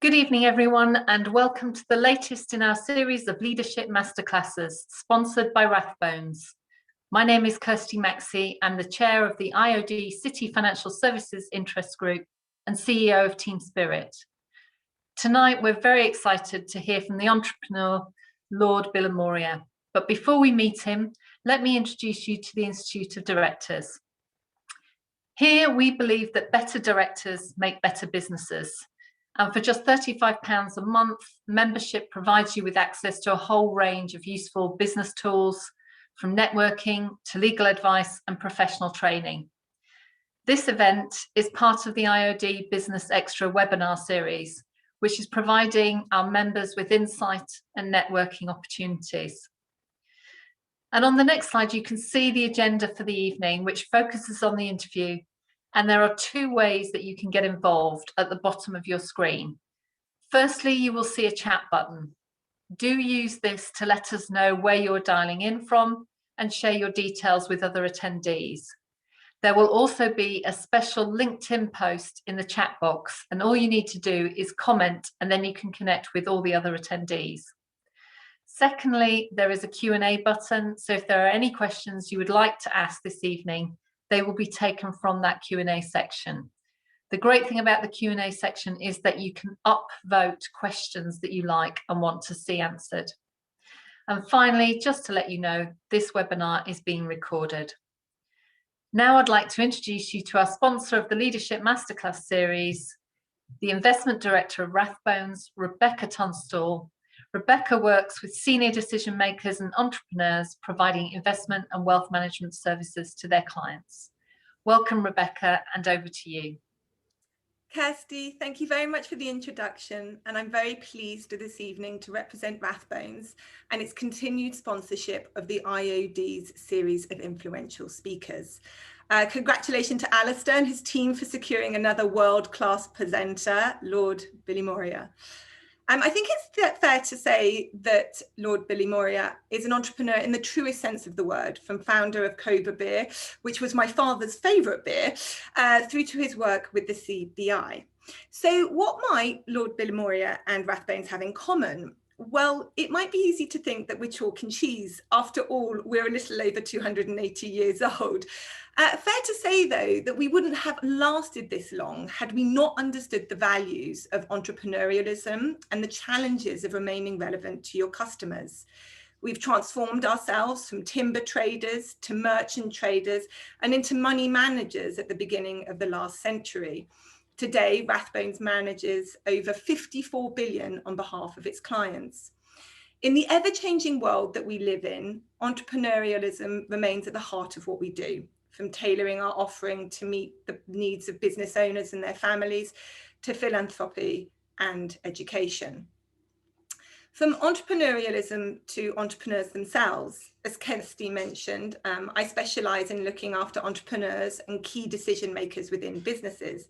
Good evening, everyone, and welcome to the latest in our series of leadership masterclasses sponsored by Rathbones. My name is Kirsty Maxey. I'm the chair of the IoD City Financial Services Interest Group and CEO of Team Spirit. Tonight, we're very excited to hear from the entrepreneur, Lord Bilimoria. But before we meet him, let me introduce you to the Institute of Directors. Here, we believe that better directors make better businesses. And for just £35 a month, membership provides you with access to a whole range of useful business tools, from networking to legal advice and professional training. This event is part of the IoD Business Extra webinar series, which is providing our members with insight and networking opportunities. And on the next slide, you can see the agenda for the evening, which focuses on the interview. And there are two ways that you can get involved at the bottom of your screen. Firstly, you will see a chat button. Do use this to let us know where you're dialing in from and share your details with other attendees. There will also be a special LinkedIn post in the chat box, and all you need to do is comment, and then you can connect with all the other attendees. Secondly, there is a Q&A button, so if there are any questions you would like to ask this evening, they will be taken from that Q&A section. The great thing about the Q&A section is that you can upvote questions that you like and want to see answered. And finally, just to let you know, this webinar is being recorded. Now I'd like to introduce you to our sponsor of the Leadership Masterclass series, the Investment Director of Rathbones, Rebecca Tunstall. Rebecca works with senior decision makers and entrepreneurs, providing investment and wealth management services to their clients. Welcome, Rebecca, and over to you. Kirsty, thank you very much for the introduction, and I'm very pleased this evening to represent Rathbones and its continued sponsorship of the IoD's series of influential speakers. Congratulations to Alastair and his team for securing another world-class presenter, Lord Bilimoria. I think it's fair to say that Lord Bilimoria is an entrepreneur in the truest sense of the word, from founder of Cobra Beer, which was my father's favourite beer, through to his work with the CBE. So what might Lord Bilimoria and Rathbones have in common? Well, it might be easy to think that we're chalk and cheese. After all, we're a little over 280 years old. Fair to say, though, that we wouldn't have lasted this long had we not understood the values of entrepreneurialism and the challenges of remaining relevant to your customers. We've transformed ourselves from timber traders to merchant traders and into money managers at the beginning of the last century. Today, Rathbones manages over 54 billion on behalf of its clients. In the ever-changing world that we live in, entrepreneurialism remains at the heart of what we do, from tailoring our offering to meet the needs of business owners and their families, to philanthropy and education. From entrepreneurialism to entrepreneurs themselves, as Kirsty mentioned, I specialise in looking after entrepreneurs and key decision makers within businesses.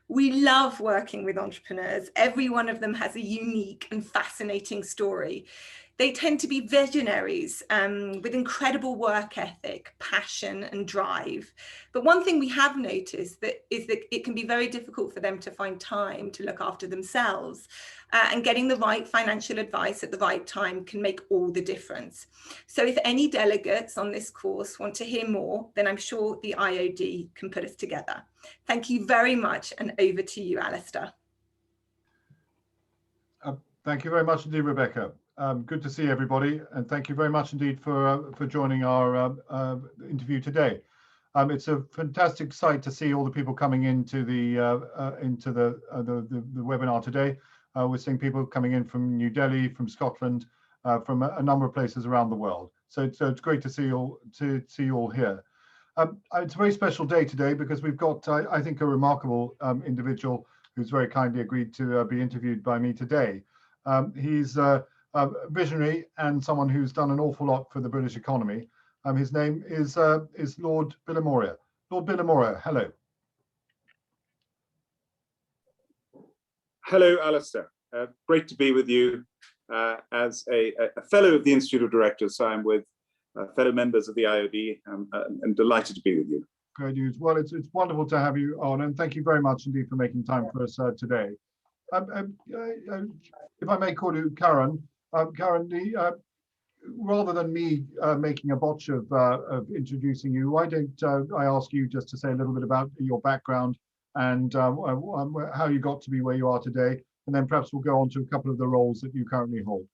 We love working with entrepreneurs. Every one of them has a unique and fascinating story. They tend to be visionaries with incredible work ethic, passion and drive. But one thing we have noticed is that it can be very difficult for them to find time to look after themselves. And getting the right financial advice at the right time can make all the difference. So if any delegates on this course want to hear more, then I'm sure the IoD can put us together. Thank you very much, and over to you, Alastair. Thank you very much indeed, Rebecca. Good to see everybody, and thank you very much indeed for joining our interview today. It's a fantastic sight to see all the people coming into the webinar today. We're seeing people coming in from New Delhi, from Scotland, from a number of places around the world. So it's great to see you all here. It's a very special day today because we've got, I think, a remarkable individual who's very kindly agreed to be interviewed by me today. He's a visionary and someone who's done an awful lot for the British economy. His name is Lord Bilimoria. Lord Bilimoria, hello. Hello, Alastair. Great to be with you as a fellow of the Institute of Directors. So I'm with fellow members of the IoD. I'm delighted to be with you. Great news. Well, it's wonderful to have you on, and thank you very much indeed for making time for us today. If I may call you Karan, Karan, rather than me making a botch of introducing you, why don't I ask you just to say a little bit about your background and how you got to be where you are today, and then perhaps we'll go on to a couple of the roles that you currently hold.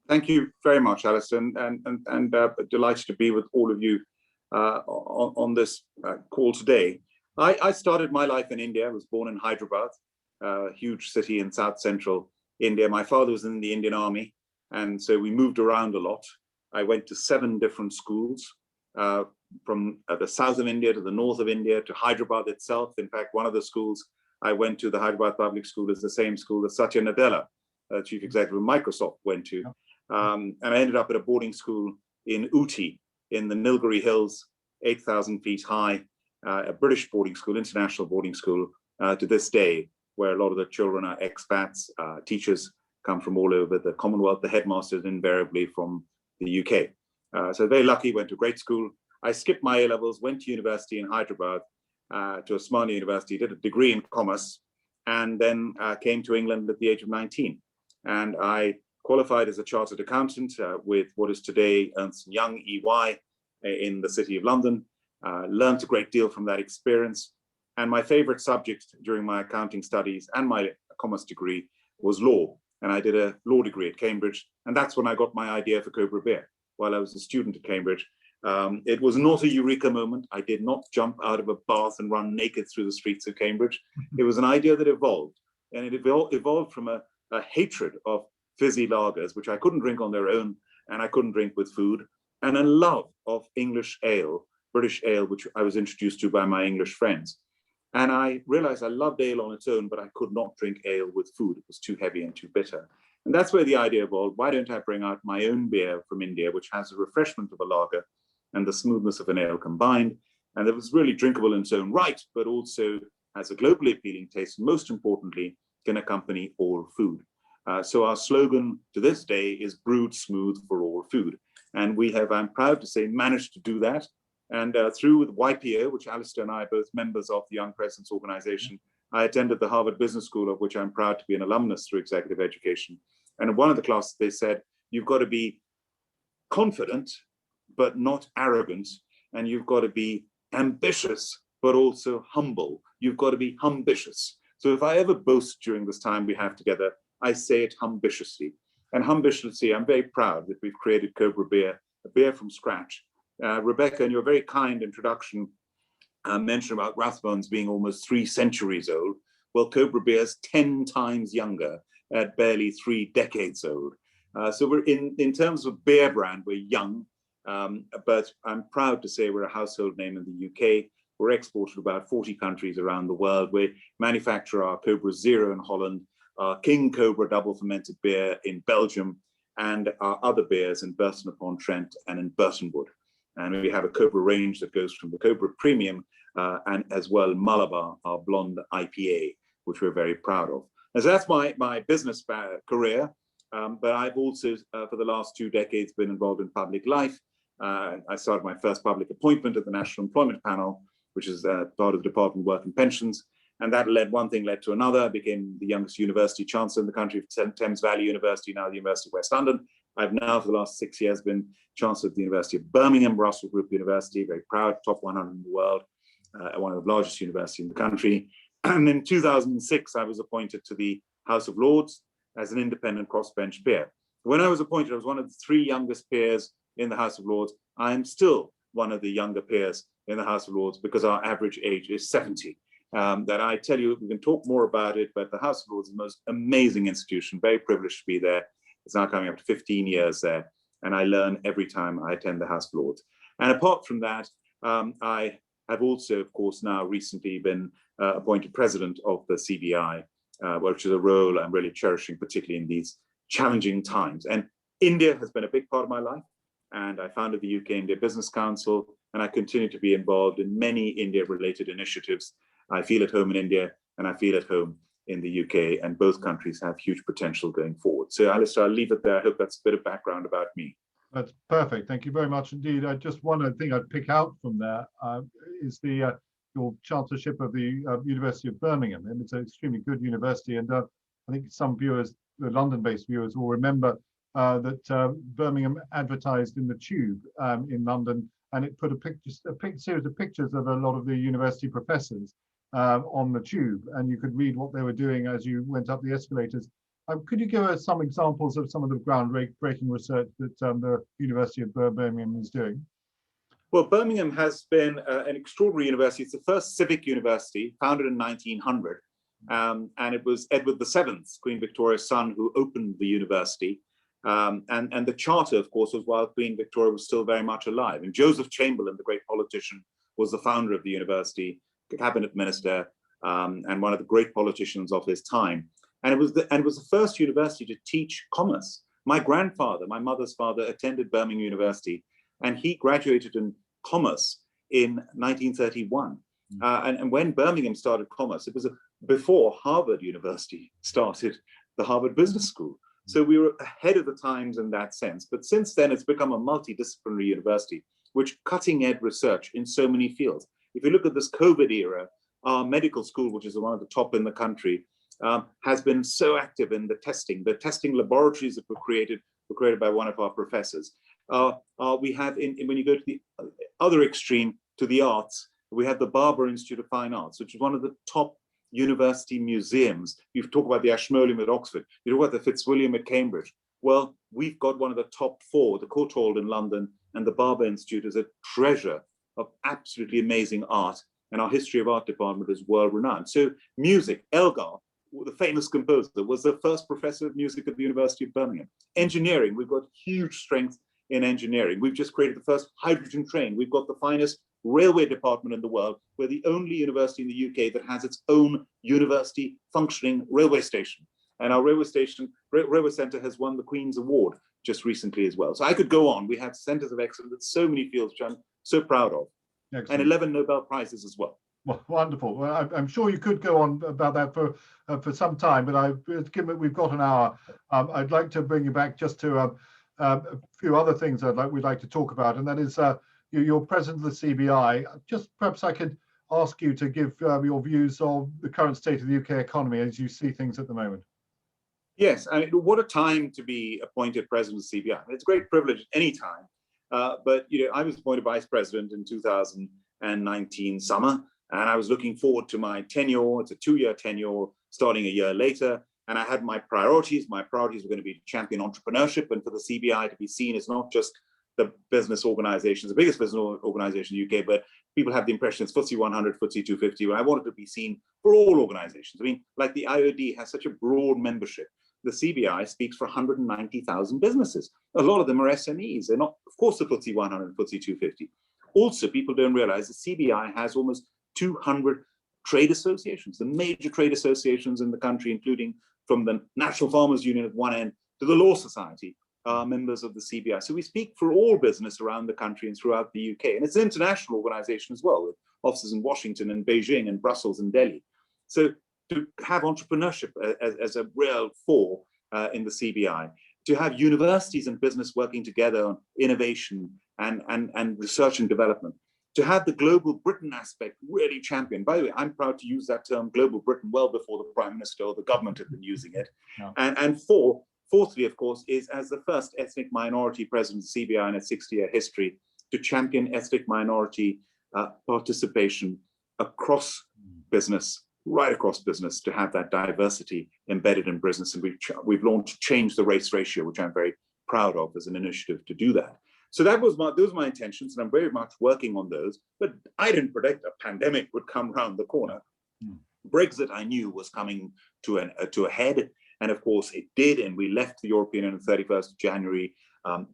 Thank you very much, Alastair, and delighted to be with all of you on this call today. I started my life in India. I was born in Hyderabad, a huge city in South Central India. My father was in the Indian Army, and so we moved around a lot. I went to 7 different schools, from the south of India to the north of India to Hyderabad itself. In fact, one of the schools I went to, the Hyderabad Public School, is the same school that Satya Nadella, chief executive of Microsoft, went to. And I ended up at a boarding school in Ooty in the Nilgiri Hills, 8,000 feet high, a British boarding school, international boarding school, to this day, where a lot of the children are expats. Teachers come from all over the Commonwealth, the headmasters invariably from the UK. So very lucky, went to great school. I skipped my A-levels, went to university in Hyderabad, to Osmania University, did a degree in commerce, and then came to England at the age of 19. And I qualified as a chartered accountant with what is today Ernst & Young, EY, in the City of London. Learned a great deal from that experience. And my favorite subject during my accounting studies and my commerce degree was law. And I did a law degree at Cambridge. And that's when I got my idea for Cobra Beer, while I was a student at Cambridge. It was not a eureka moment. I did not jump out of a bath and run naked through the streets of Cambridge. It was an idea that evolved. And it evolved from a hatred of fizzy lagers, which I couldn't drink on their own, and I couldn't drink with food, and a love of English ale, British ale, which I was introduced to by my English friends. And I realized I loved ale on its own, but I could not drink ale with food. It was too heavy and too bitter. And that's where the idea evolved. Why don't I bring out my own beer from India, which has the refreshment of a lager and the smoothness of an ale combined? And it was really drinkable in its own right, but also has a globally appealing taste, and most importantly, can accompany all food. So our slogan to this day is brewed smooth for all food. And we have, I'm proud to say, managed to do that. And through YPO, which Alastair and I are both members of the Young Presidents Organization, I attended the Harvard Business School, of which I'm proud to be an alumnus through executive education. And in one of the classes, they said, you've got to be confident, but not arrogant. And you've got to be ambitious, but also humble. You've got to be humbitious. So if I ever boast during this time we have together, I say it humbitiously. And humbitiously, I'm very proud that we've created Cobra Beer, a beer from scratch. Rebecca, in your very kind introduction, mentioned about Rathbones being almost 3 centuries old. Well, Cobra Beer is 10 times younger, at barely 3 decades old. So we're in terms of beer brand, we're young, but I'm proud to say we're a household name in the UK. We're exported to about 40 countries around the world. We manufacture our Cobra Zero in Holland, our King Cobra double fermented beer in Belgium, and our other beers in Burton-upon-Trent and in Burtonwood. And we have a Cobra range that goes from the Cobra Premium and as well Malabar, our blonde IPA, which we're very proud of. And so that's my business career, but I've also, for the last 2 decades, been involved in public life. I started my first public appointment at the National Employment Panel, which is part of the Department of Work and Pensions. And that one thing led to another. I became the youngest university chancellor in the country, Thames Valley University, now the University of West London. I've now, for the last 6 years, been chancellor of the University of Birmingham, Russell Group University, very proud, top 100 in the world, one of the largest universities in the country. And in 2006, I was appointed to the House of Lords as an independent crossbench peer. When I was appointed, I was one of the 3 youngest peers in the House of Lords. I am still one of the younger peers in the House of Lords because our average age is 70. That I tell you, we can talk more about it, but the House of Lords is the most amazing institution, very privileged to be there. It's now coming up to 15 years there, and I learn every time I attend the House of Lords. And apart from that, I have also, of course, now recently been appointed president of the CBI, which is a role I'm really cherishing, particularly in these challenging times. And India has been a big part of my life, and I founded the UK India Business Council, and I continue to be involved in many India-related initiatives. I feel at home in India, and I feel at home in the UK, and both countries have huge potential going forward. So Alastair, I'll leave it there. I hope that's a bit of background about me. That's perfect. Thank you very much indeed. Just one other thing I'd pick out from there is the your chancellorship of the University of Birmingham, and it's an extremely good university. And I think some viewers, the London-based viewers, will remember that Birmingham advertised in the Tube in London, and it put a series of pictures of a lot of the university professors on the Tube, and you could read what they were doing as you went up the escalators. Could you give us some examples of some of the groundbreaking research that the University of Birmingham is doing? Well, Birmingham has been an extraordinary university. It's the first civic university, founded in 1900. And it was Edward VII, Queen Victoria's son, who opened the university. And the charter, of course, was while Queen Victoria was still very much alive. And Joseph Chamberlain, the great politician, was the founder of the university, cabinet minister, and one of the great politicians of his time. And it was the first university to teach commerce. My grandfather, my mother's father, attended Birmingham University, and he graduated in commerce in 1931. And when Birmingham started commerce, it was before Harvard University started the Harvard Business School. So we were ahead of the times in that sense. But since then, it's become a multidisciplinary university, which cutting edge research in so many fields. If you look at this COVID era, our medical school, which is one of the top in the country, has been so active in the testing. The testing laboratories that were created by one of our professors. We have, when you go to the other extreme, to the arts, we have the Barber Institute of Fine Arts, which is one of the top university museums. You talk about the Ashmolean at Oxford, you talk about the Fitzwilliam at Cambridge. Well, we've got one of the top four, the Courtauld in London, and the Barber Institute is a treasure of absolutely amazing art, and our history of art department is world renowned. So music, Elgar, the famous composer, was the first professor of music at the University of Birmingham. Engineering, we've got huge strength in engineering. We've just created the first hydrogen train. We've got the finest railway department in the world. We're the only university in the UK that has its own university functioning railway station. And our railway centre has won the Queen's Award just recently as well. So I could go on. We have centres of excellence in so many fields, which I'm so proud of. Excellent. And 11 Nobel Prizes as well. Well, wonderful. Well, I'm sure you could go on about that for some time, but given that we've got an hour, I'd like to bring you back just to a few other things we'd like to talk about, and that is you're president of the CBI. Just perhaps I could ask you to give your views of the current state of the UK economy as you see things at the moment. Yes, I mean, what a time to be appointed president of the CBI. It's a great privilege at any time, but I was appointed vice president in 2019 summer. And I was looking forward to my tenure. It's a 2-year tenure starting a year later. And I had my priorities. My priorities were going to be to champion entrepreneurship and for the CBI to be seen as not just the business organization, the biggest business organization in the UK, but people have the impression it's FTSE 100, FTSE 250. And I wanted to be seen for all organizations. I mean, like the IoD has such a broad membership. The CBI speaks for 190,000 businesses. A lot of them are SMEs. They're not, of course, the FTSE 100, FTSE 250. Also, people don't realize the CBI has almost 200 trade associations, the major trade associations in the country, including from the National Farmers Union at one end to the Law Society, are members of the CBI. So we speak for all business around the country and throughout the UK. And it's an international organization as well, with offices in Washington and Beijing and Brussels and Delhi. So to have entrepreneurship as a real fore in the CBI, to have universities and business working together on innovation and research and development, to have the global Britain aspect really championed. By the way, I'm proud to use that term global Britain well before the Prime Minister or the government have been using it. No. And fourthly, of course, is as the first ethnic minority president of the CBI in its 60-year history to champion ethnic minority participation across business, right across business, to have that diversity embedded in business. And we've launched Change the Race Ratio, which I'm very proud of as an initiative to do that. So those were my intentions, and I'm very much working on those. But I didn't predict a pandemic would come around the corner. Brexit, I knew, was coming to a head, and of course it did. And we left the European Union on the 31st of January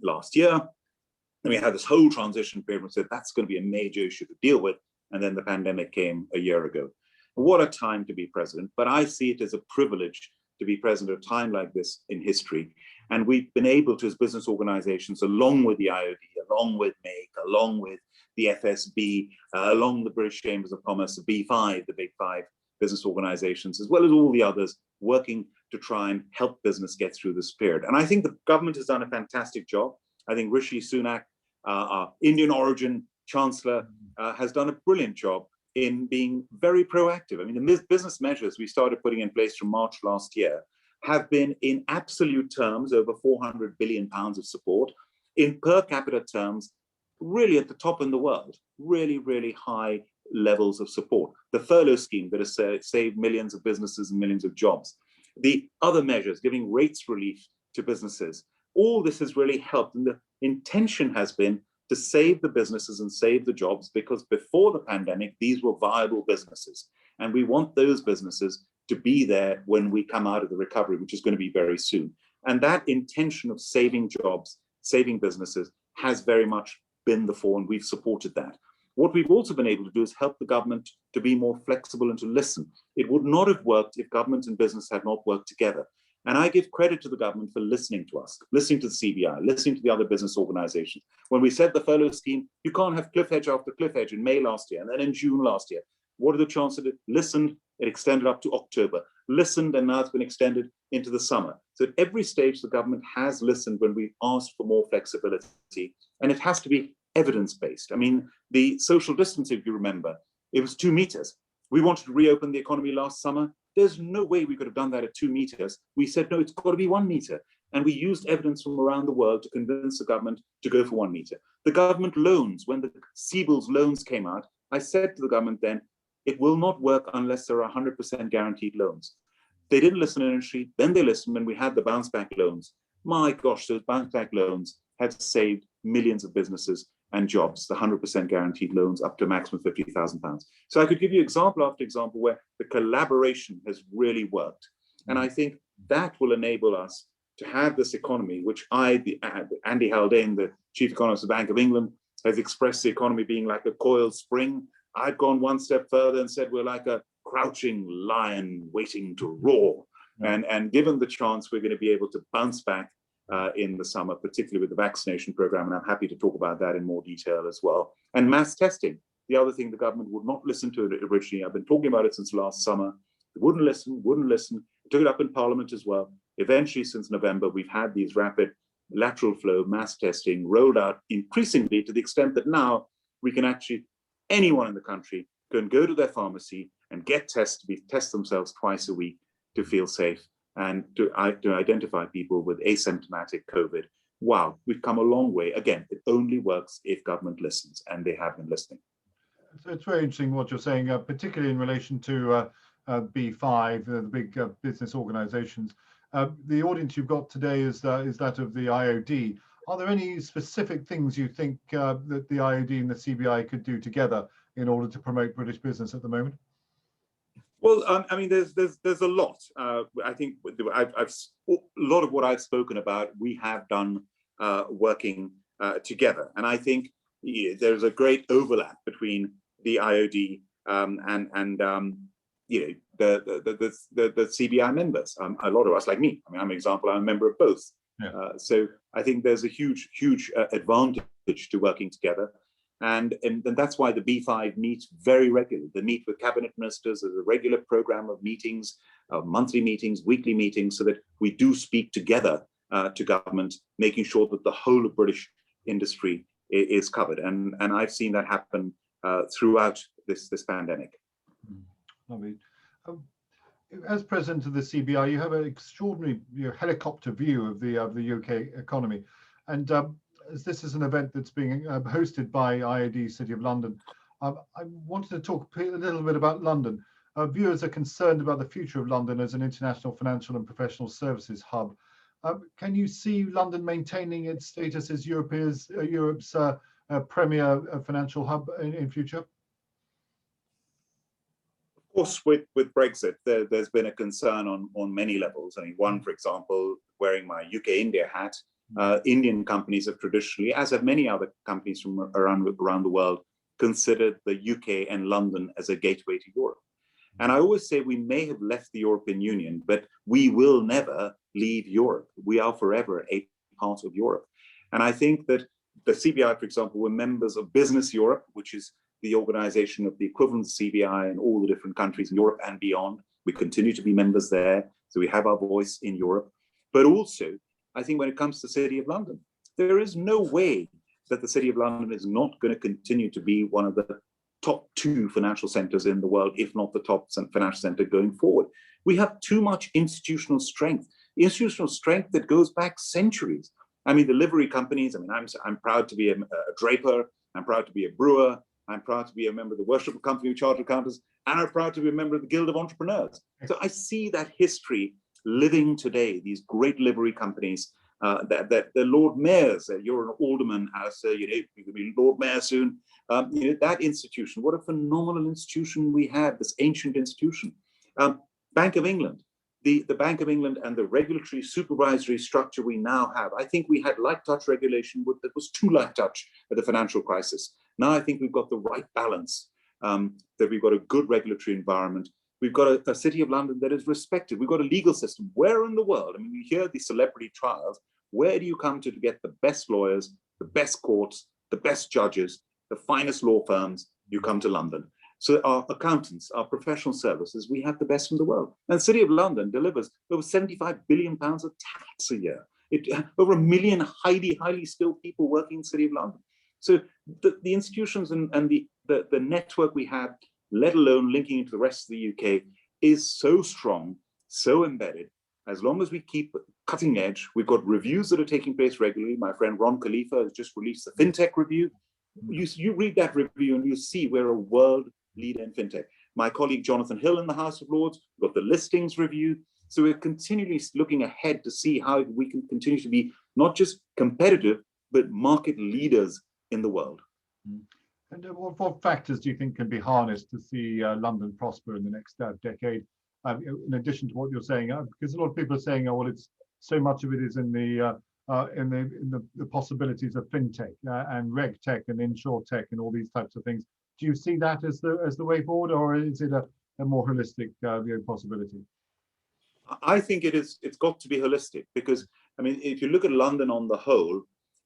last year. And we had this whole transition period and said that's going to be a major issue to deal with. And then the pandemic came a year ago. What a time to be president! But I see it as a privilege to be president at a time like this in history. And we've been able to, as business organizations, along with the IoD, along with MAKE, along with the FSB, along with the British Chambers of Commerce, the B5, the big five business organizations, as well as all the others, working to try and help business get through this period. And I think the government has done a fantastic job. I think Rishi Sunak, our Indian origin chancellor, has done a brilliant job in being very proactive. I mean, the business measures we started putting in place from March last year have been, in absolute terms, over £400 billion of support. In per capita terms, really at the top in the world, really, really high levels of support. The furlough scheme that has saved millions of businesses and millions of jobs. The other measures, giving rates relief to businesses. All this has really helped. And the intention has been to save the businesses and save the jobs, because before the pandemic, these were viable businesses. And we want those businesses to be there when we come out of the recovery, which is going to be very soon. And that intention of saving jobs, saving businesses, has very much been the fore, and we've supported that. What we've also been able to do is help the government to be more flexible and to listen. It would not have worked if government and business had not worked together. And I give credit to the government for listening to us, listening to the CBI, listening to the other business organizations. When we said the furlough scheme, you can't have cliff edge after cliff edge in May last year and then in June last year. What are the chances? It listened, it extended up to October, listened, and now it's been extended into the summer. So at every stage, the government has listened when we asked for more flexibility, and it has to be evidence-based. I mean, the social distancing, if you remember, it was 2 meters. We wanted to reopen the economy last summer. There's no way we could have done that at 2 meters. We said, no, it's got to be 1 meter. And we used evidence from around the world to convince the government to go for 1 meter. The government loans, when the CBILS loans came out, I said to the government then, it will not work unless there are 100% guaranteed loans. They didn't listen initially, then they listened when we had the bounce back loans. My gosh, those bounce back loans have saved millions of businesses and jobs, the 100% guaranteed loans up to a maximum of £50,000. So I could give you example after example where the collaboration has really worked. And I think that will enable us to have this economy, which Andy Haldane, the chief economist of the Bank of England, has expressed the economy being like a coiled spring. I've gone one step further and said we're like a crouching lion waiting to roar. And given the chance, we're going to be able to bounce back in the summer, particularly with the vaccination program. And I'm happy to talk about that in more detail as well. And mass testing, the other thing the government would not listen to it originally. I've been talking about it since last summer. They wouldn't listen. Took it up in Parliament as well. Eventually, since November, we've had these rapid lateral flow mass testing rolled out increasingly to the extent that now we can actually, anyone in the country can go to their pharmacy and get test themselves twice a week to feel safe and to identify people with asymptomatic COVID. Wow, we've come a long way. Again, it only works if government listens, and they have been listening. So it's very interesting what you're saying, particularly in relation to B5, the big business organizations. The audience you've got today is that of the IoD. Are there any specific things you think that the IoD and the CBI could do together in order to promote British business at the moment? Well, I mean, there's a lot. I think a lot of what I've spoken about, we have done working together, and I think there's a great overlap between the IoD and the CBI members. A lot of us, like me, I mean, I'm an example. I'm a member of both. Yeah. So I think there's a huge advantage to working together. And that's why the B5 meets very regularly. They meet with cabinet ministers. There's a regular program of meetings, monthly meetings, weekly meetings, so that we do speak together to government, making sure that the whole of British industry is covered. And I've seen that happen throughout this pandemic. Lovely. As president of the CBI, you have an extraordinary helicopter view of the UK economy, and as this is an event that's being hosted by IoD City of London, I wanted to talk a little bit about London. Viewers are concerned about the future of London as an international financial and professional services hub. Can you see London maintaining its status as Europe's premier financial hub in future? Of course, with Brexit, there's been a concern on many levels. I mean, one, for example, wearing my UK-India hat, Indian companies have traditionally, as have many other companies from around the world, considered the UK and London as a gateway to Europe. And I always say we may have left the European Union, but we will never leave Europe. We are forever a part of Europe. And I think that the CBI, for example, were members of Business Europe, which is the organization of the equivalent CBI in all the different countries in Europe and beyond. We continue to be members there, so we have our voice in Europe. But also, I think when it comes to the City of London, there is no way that the City of London is not going to continue to be one of the top 2 financial centers in the world, if not the top financial center going forward. We have too much institutional strength that goes back centuries. I mean, the livery companies, I mean, I'm proud to be a draper, I'm proud to be a brewer, I'm proud to be a member of the Worshipful Company of Chartered Accountants, and I'm proud to be a member of the Guild of Entrepreneurs. So I see that history living today, these great livery companies, that the Lord Mayors, you're an Alderman, Alastair, you could be Lord Mayor soon. That institution, what a phenomenal institution we have, this ancient institution. Bank of England, the Bank of England and the regulatory supervisory structure we now have. I think we had light touch regulation that was too light touch at the financial crisis. Now I think we've got the right balance, that we've got a good regulatory environment. We've got a City of London that is respected. We've got a legal system. Where in the world, I mean, you hear these celebrity trials, where do you come to get the best lawyers, the best courts, the best judges, the finest law firms? You come to London. So our accountants, our professional services, we have the best in the world. And the City of London delivers over £75 billion of tax a year. Over 1 million highly skilled people working in the City of London. So the institutions and the network we have, let alone linking into the rest of the UK, is so strong, so embedded. As long as we keep cutting edge, we've got reviews that are taking place regularly. My friend Ron Khalifa has just released the FinTech review. You read that review and you see we're a world leader in FinTech. My colleague Jonathan Hill in the House of Lords, we've got the listings review. So we're continually looking ahead to see how we can continue to be not just competitive, but market leaders in the world. And what factors do you think can be harnessed to see London prosper in the next decade? In addition to what you're saying, because a lot of people are saying, oh, well, it's so much of it is in the possibilities of fintech and reg tech and insure tech and all these types of things. Do you see that as the way forward, or is it a more holistic possibility? I think it's got to be holistic, because I mean, if you look at London on the whole,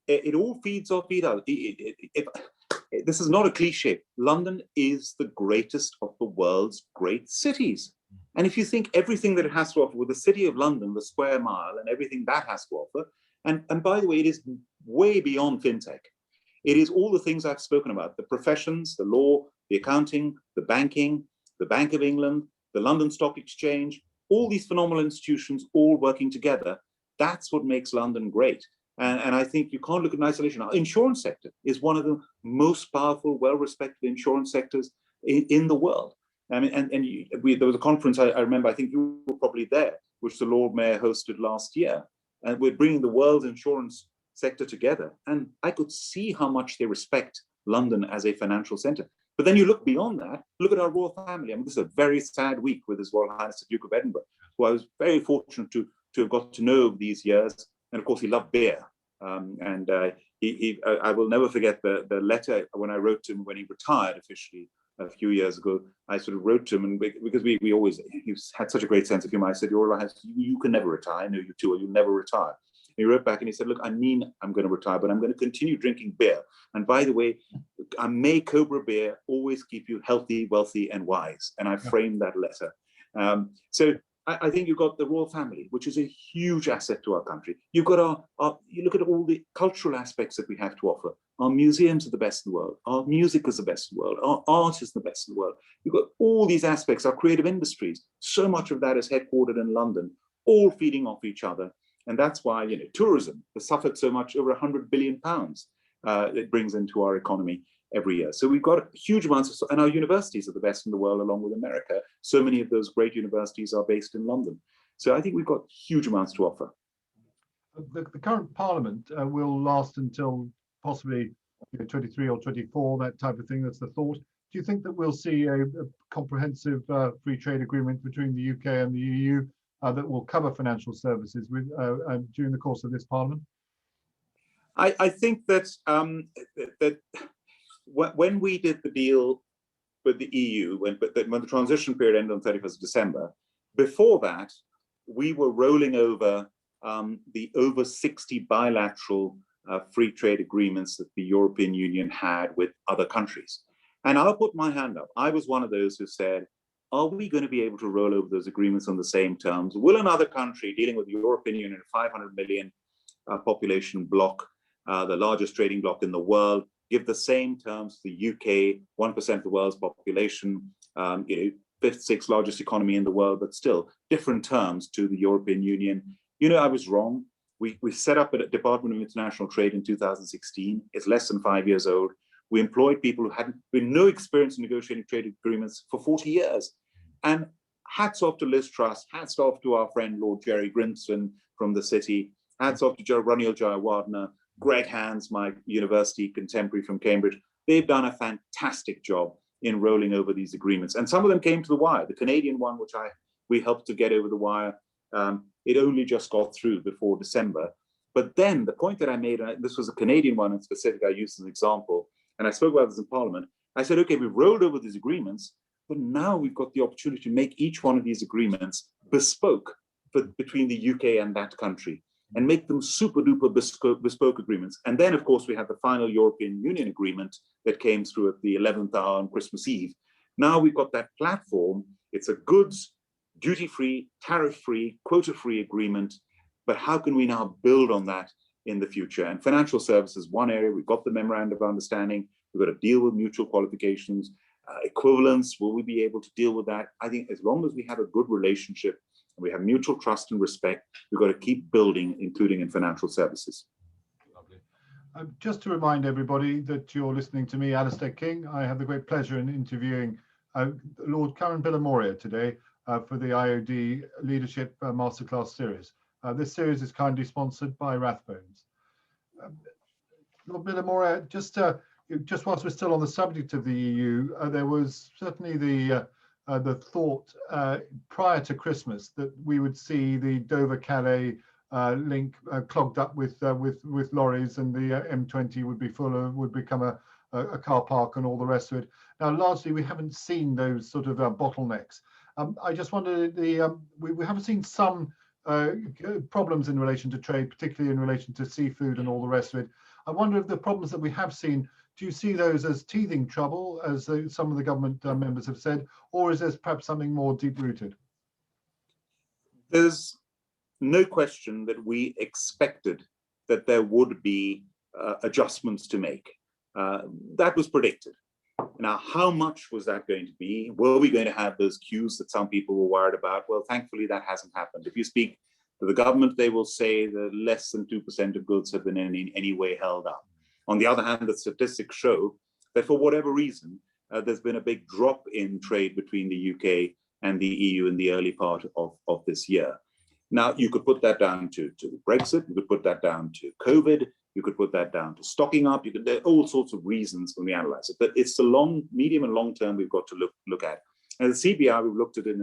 it all feeds off each other. This is not a cliche. London is the greatest of the world's great cities. And if you think everything that it has to offer with the City of London, the square mile and everything that has to offer, and by the way, it is way beyond fintech. It is all the things I've spoken about, the professions, the law, the accounting, the banking, the Bank of England, the London Stock Exchange, all these phenomenal institutions all working together. That's what makes London great. And I think you can't look at in isolation. Our insurance sector is one of the most powerful, well-respected insurance sectors in the world. I mean, there was a conference, I remember, I think you were probably there, which the Lord Mayor hosted last year. And we're bringing the world's insurance sector together. And I could see how much they respect London as a financial center. But then you look beyond that, look at our royal family. I mean, this is a very sad week with His Royal Highness the Duke of Edinburgh, who I was very fortunate to have got to know over these years. And of course, he loved beer. I will never forget the letter when I wrote to him when he retired officially a few years ago. I sort of wrote to him, and because he had such a great sense of humor. I said, Your Royal Highness, you can never retire. I know you too, or you'll never retire. And he wrote back and he said, look, I mean, I'm going to retire, but I'm going to continue drinking beer. And by the way, may Cobra Beer always keep you healthy, wealthy, and wise. And I framed that letter. So I think you've got the royal family, which is a huge asset to our country. You've got you look at all the cultural aspects that we have to offer. Our museums are the best in the world. Our music is the best in the world. Our art is the best in the world. You've got all these aspects, our creative industries. So much of that is headquartered in London, all feeding off each other. And that's why, tourism has suffered so much, over £100 billion it brings into our economy every year. So we've got huge amounts and our universities are the best in the world, along with America. So many of those great universities are based in London. So I think we've got huge amounts to offer. The current Parliament will last until possibly 23 or 24, that type of thing. That's the thought. Do you think that we'll see a comprehensive free trade agreement between the UK and the EU that will cover financial services during the course of this Parliament? I think that when we did the deal with the EU, when the transition period ended on 31st of December, before that, we were rolling over the over 60 bilateral free trade agreements that the European Union had with other countries. And I'll put my hand up. I was one of those who said, are we going to be able to roll over those agreements on the same terms? Will another country dealing with the European Union, a 500 million population bloc, the largest trading bloc in the world, give the same terms to the UK, 1% of the world's population, fifth, sixth largest economy in the world, but still different terms to the European Union. I was wrong. We set up a Department of International Trade in 2016. It's less than 5 years old. We employed people who had no experience in negotiating trade agreements for 40 years. And hats off to Liz Truss, hats off to our friend Lord Jerry Grimson from the city, hats off to Ranil Jayawardena, Greg Hands, my university contemporary from Cambridge. They've done a fantastic job in rolling over these agreements. And some of them came to the wire. The Canadian one, which we helped to get over the wire, it only just got through before December. But then the point that I made, this was a Canadian one in specific, I used as an example, and I spoke about this in Parliament. I said, okay, we've rolled over these agreements, but now we've got the opportunity to make each one of these agreements bespoke between the UK and that country, and make them super duper bespoke agreements. And then, of course, we had the final European Union agreement that came through at the 11th hour on Christmas Eve. Now we've got that platform. It's a goods, duty-free, tariff-free, quota-free agreement. But how can we now build on that in the future? And financial services, one area, we've got the memorandum of understanding. We've got to deal with mutual qualifications, equivalence. Will we be able to deal with that? I think as long as we have a good relationship, we have mutual trust and respect, we've got to keep building, including in financial services. Lovely. Just to remind everybody that you're listening to me, Alastair King. I have the great pleasure in interviewing Lord Karan Bilimoria today for the IoD Leadership Masterclass Series. This series is kindly sponsored by Rathbones. Lord Bilimoria, just whilst we're still on the subject of the EU, there was certainly the thought prior to Christmas that we would see the Dover-Calais link clogged up with lorries, and the M20 would become a car park and all the rest of it. Now, largely, we haven't seen those sort of bottlenecks. I just wondered, we haven't seen some problems in relation to trade, particularly in relation to seafood and all the rest of it. I wonder if the problems that we have seen, do you see those as teething trouble, as some of the government members have said, or is there perhaps something more deep-rooted? There's no question that we expected that there would be adjustments to make. That was predicted. Now, how much was that going to be? Were we going to have those queues that some people were worried about? Well, thankfully, that hasn't happened. If you speak to the government, they will say that less than 2% of goods have been in any way held up. On the other hand, the statistics show that for whatever reason, there's been a big drop in trade between the UK and the EU in the early part of this year. Now, you could put that down to Brexit, you could put that down to COVID, you could put that down to stocking up, there are all sorts of reasons when we analyze it. But it's the medium and long term we've got to look at. And the CBI, we've looked at it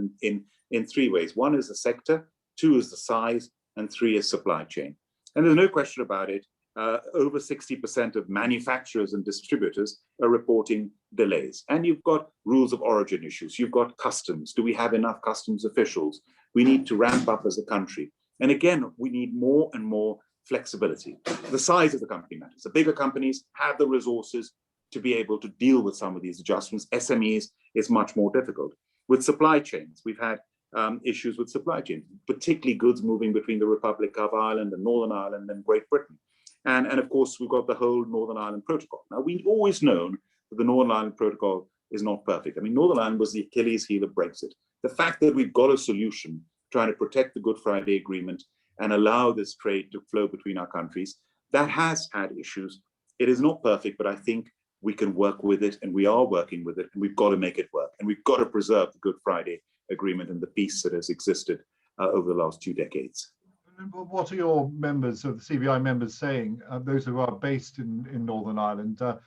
in three ways. One is the sector, two is the size, and three is supply chain. And there's no question about it. Over 60% of manufacturers and distributors are reporting delays. And you've got rules of origin issues. You've got customs. Do we have enough customs officials? We need to ramp up as a country. And again, we need more and more flexibility. The size of the company matters. The bigger companies have the resources to be able to deal with some of these adjustments. SMEs is much more difficult. With supply chains, we've had issues with supply chains, particularly goods moving between the Republic of Ireland and Northern Ireland and Great Britain. And of course, we've got the whole Northern Ireland Protocol. Now, we've always known that the Northern Ireland Protocol is not perfect. I mean, Northern Ireland was the Achilles heel of Brexit. The fact that we've got a solution trying to protect the Good Friday Agreement and allow this trade to flow between our countries, that has had issues. It is not perfect, but I think we can work with it, and we are working with it, and we've got to make it work. And we've got to preserve the Good Friday Agreement and the peace that has existed over the last 2 decades. What are your members, of the CBI members, saying? Those who are based in Northern Ireland, are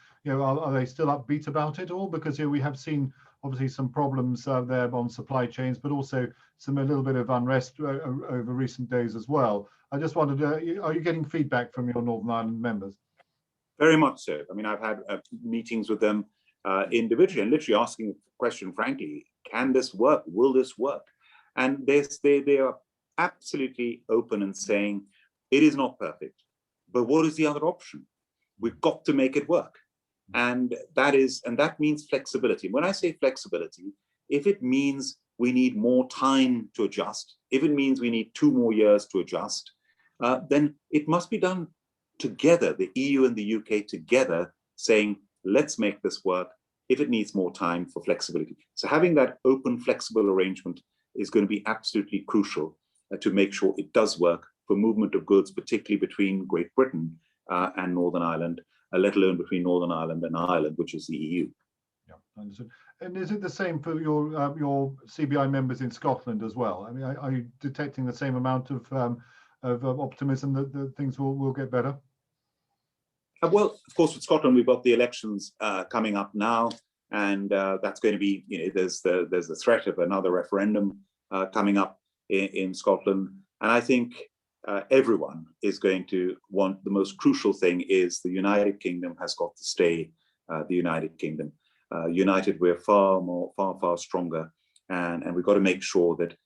they still upbeat about it all? Because we have seen obviously some problems there on supply chains, but also a little bit of unrest over recent days as well. I just wondered, are you getting feedback from your Northern Ireland members? Very much so. I mean, I've had meetings with them individually and literally asking the question, frankly, can this work? Will this work? And they are absolutely open and saying, it is not perfect, but what is the other option? We've got to make it work. And that means flexibility. When I say flexibility, if it means we need more time to adjust, if it means we need 2 more years to adjust, then it must be done together, the EU and the UK together, saying, let's make this work if it needs more time for flexibility. So having that open, flexible arrangement is going to be absolutely crucial to make sure it does work for movement of goods, particularly between Great Britain and Northern Ireland, let alone between Northern Ireland and Ireland, which is the EU. Yeah, understood. And is it the same for your CBI members in Scotland as well? I mean, are you detecting the same amount of optimism that things will get better? Well, of course, with Scotland, we've got the elections coming up now, and that's going to be, there's the threat of another referendum coming up in Scotland. And I think everyone is going to want, the most crucial thing is the United Kingdom has got to stay the United Kingdom. United, we're far stronger, and we've got to make sure that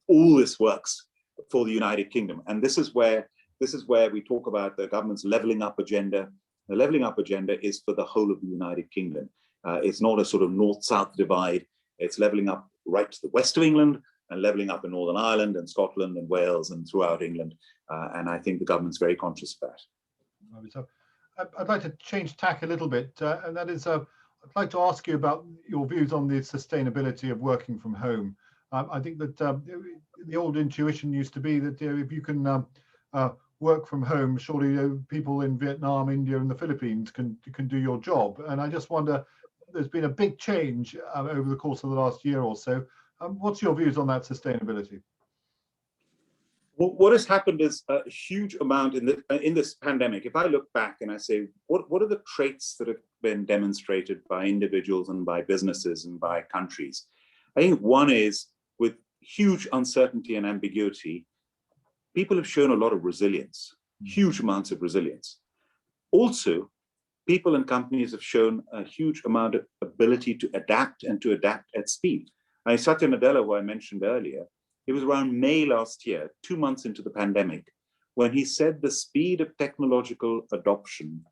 all this works for the United Kingdom. And this is where we talk about the government's levelling up agenda. The levelling up agenda is for the whole of the United Kingdom. It's not a sort of north-south divide. It's levelling up right to the west of England and levelling up in Northern Ireland and Scotland and Wales and throughout England. And I think the government's very conscious of that. So I'd like to change tack a little bit, and that is, I'd like to ask you about your views on the sustainability of working from home. I think that the old intuition used to be that if you can work from home, surely people in Vietnam, India, and the Philippines can do your job. And I just wonder, there's been a big change over the course of the last year or so. What's your views on that sustainability? Well, what has happened is a huge amount in this pandemic. If I look back and I say, what are the traits that have been demonstrated by individuals and by businesses and by countries? I think one is, with huge uncertainty and ambiguity, people have shown a lot of resilience, huge amounts of resilience. Also, people and companies have shown a huge amount of ability to adapt and to adapt at speed. Satya Nadella, who I mentioned earlier, it was around May last year, 2 months into the pandemic, when he said the speed of technological adoption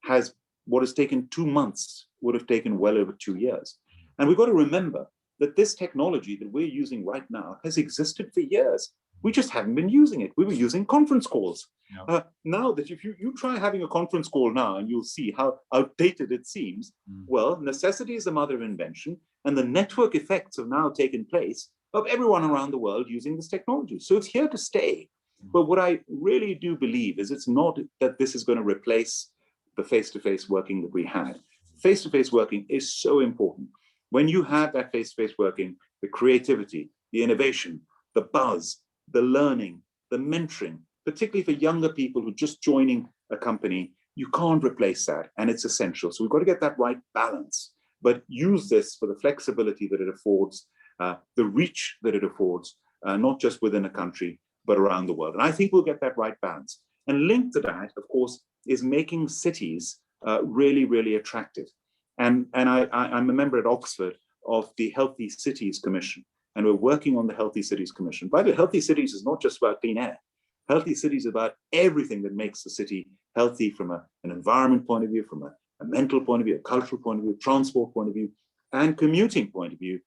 has, what has taken 2 months would have taken well over 2 years. And we've got to remember that this technology that we're using right now has existed for years. We just haven't been using it. We were using conference calls. Yeah. Now that if you try having a conference call now, and you'll see how outdated it seems. Well, necessity is the mother of invention, and the network effects have now taken place of everyone around the world using this technology. So it's here to stay. But what I really do believe is it's not that this is going to replace the face-to-face working that we had. Face-to-face working is so important. When you have that face-to-face working, the creativity, the innovation, the buzz, the learning, the mentoring, particularly for younger people who are just joining a company, you can't replace that, and it's essential. So we've got to get that right balance, but use this for the flexibility that it affords, the reach that it affords, not just within a country, but around the world. And I think we'll get that right balance. And linked to that, of course, is making cities really, really attractive. And I'm a member at Oxford of the Healthy Cities Commission, and we're working on the Healthy Cities Commission. By the way, Healthy Cities is not just about clean air. Healthy Cities is about everything that makes the city healthy from an environment point of view, from a mental point of view, a cultural point of view, transport point of view, and commuting point of view,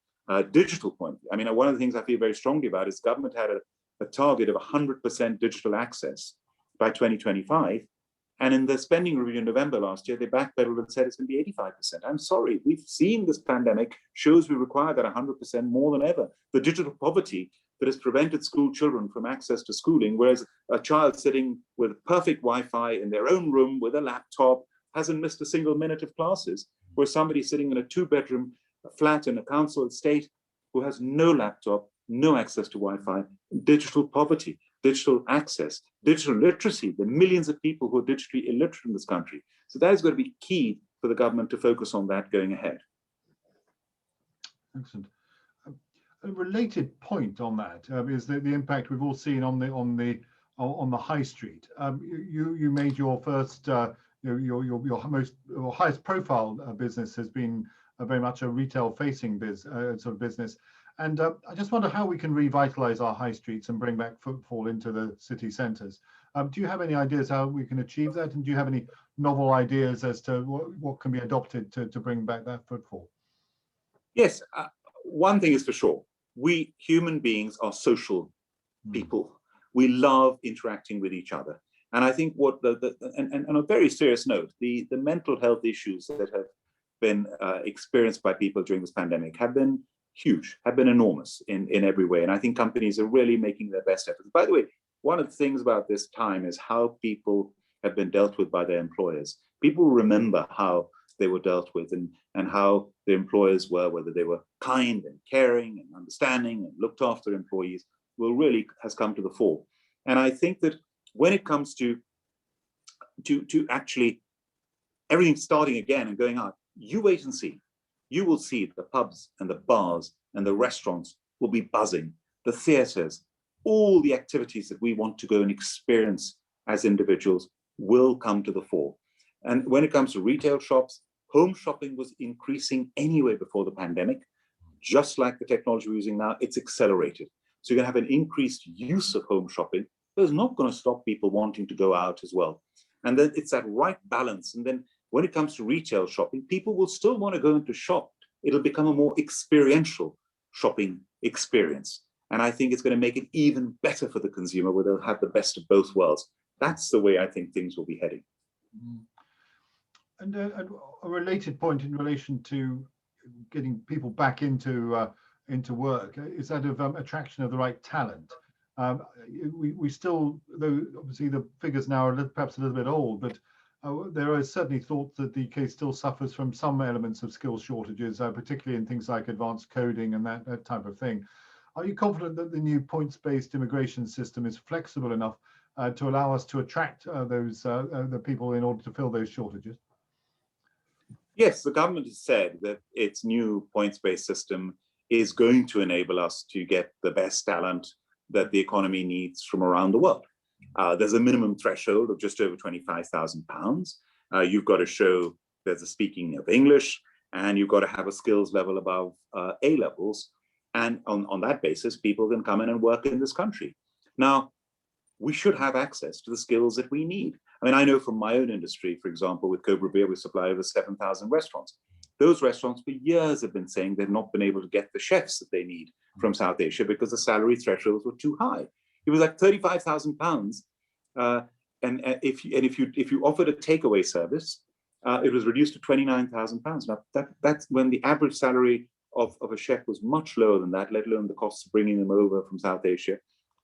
digital point of view. I mean, one of the things I feel very strongly about is government had a target of 100% digital access by 2025. And in the spending review in November last year, they backpedaled and said it's going to be 85%. I'm sorry, we've seen this pandemic shows we require that 100% more than ever. The digital poverty that has prevented school children from access to schooling, whereas a child sitting with perfect Wi-Fi in their own room with a laptop hasn't missed a single minute of classes, whereas somebody sitting in a 2-bedroom flat in a council estate who has no laptop, no access to Wi-Fi, digital poverty, digital access, digital literacy, the millions of people who are digitally illiterate in this country. So that is going to be key for the government to focus on that going ahead. Excellent. A related point on that is the impact we've all seen on the high street. You made your first, your highest profile business has been very much a retail-facing sort of business. And I just wonder how we can revitalize our high streets and bring back footfall into the city centres. Do you have any ideas how we can achieve that? And do you have any novel ideas as to what can be adopted to bring back that footfall? Yes, one thing is for sure. We human beings are social people. We love interacting with each other. And I think what and on a very serious note, the mental health issues that have been experienced by people during this pandemic have been huge, have been enormous in every way. And I think companies are really making their best efforts. By the way, one of the things about this time is how people have been dealt with by their employers. People remember how they were dealt with and how the employers were, whether they were kind and caring and understanding and looked after employees, will really has come to the fore. And I think that when it comes to actually everything starting again and going out, you wait and see. You will see the pubs and the bars and the restaurants will be buzzing, the theaters, all the activities that we want to go and experience as individuals will come to the fore. And when it comes to retail shops, home shopping was increasing anyway before the pandemic. Just like the technology we're using now, it's accelerated. So you're going to have an increased use of home shopping. But it's not going to stop people wanting to go out as well. And then it's that right balance. And then when it comes to retail shopping, people will still want to go into shop. It'll become a more experiential shopping experience. And I think it's going to make it even better for the consumer, where they'll have the best of both worlds. That's the way I think things will be heading. And a related point in relation to getting people back into work is that of attraction of the right talent. We still, though obviously the figures now are perhaps a little bit old, but there is certainly thought that the UK still suffers from some elements of skill shortages, particularly in things like advanced coding and that type of thing. Are you confident that the new points-based immigration system is flexible enough to allow us to attract the people in order to fill those shortages? Yes, the government has said that its new points-based system is going to enable us to get the best talent that the economy needs from around the world. There's a minimum threshold of just over £25,000. You've got to show there's a speaking of English, and you've got to have a skills level above A levels. And on that basis, people can come in and work in this country. Now, we should have access to the skills that we need. I mean, I know from my own industry, for example, with Cobra Beer, we supply over 7,000 restaurants. Those restaurants for years have been saying they've not been able to get the chefs that they need from South Asia because the salary thresholds were too high. It was like £35,000. And if you offered a takeaway service, it was reduced to £29,000. Now, that's when the average salary of a chef was much lower than that, let alone the costs of bringing them over from South Asia.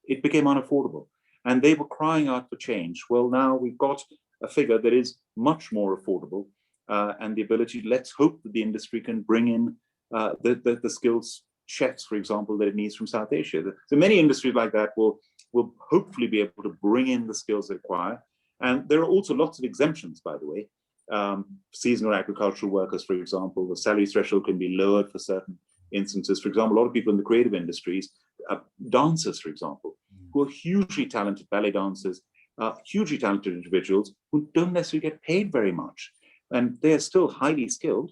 It became unaffordable. And they were crying out for change. Well, now we've got a figure that is much more affordable, and the ability, let's hope that the industry can bring in the skills chefs, for example, that it needs from South Asia. So many industries like that will hopefully be able to bring in the skills they require. And there are also lots of exemptions, by the way. Seasonal agricultural workers, for example, the salary threshold can be lowered for certain instances. For example, a lot of people in the creative industries, dancers, for example, who are hugely talented ballet dancers, hugely talented individuals who don't necessarily get paid very much. And they're still highly skilled.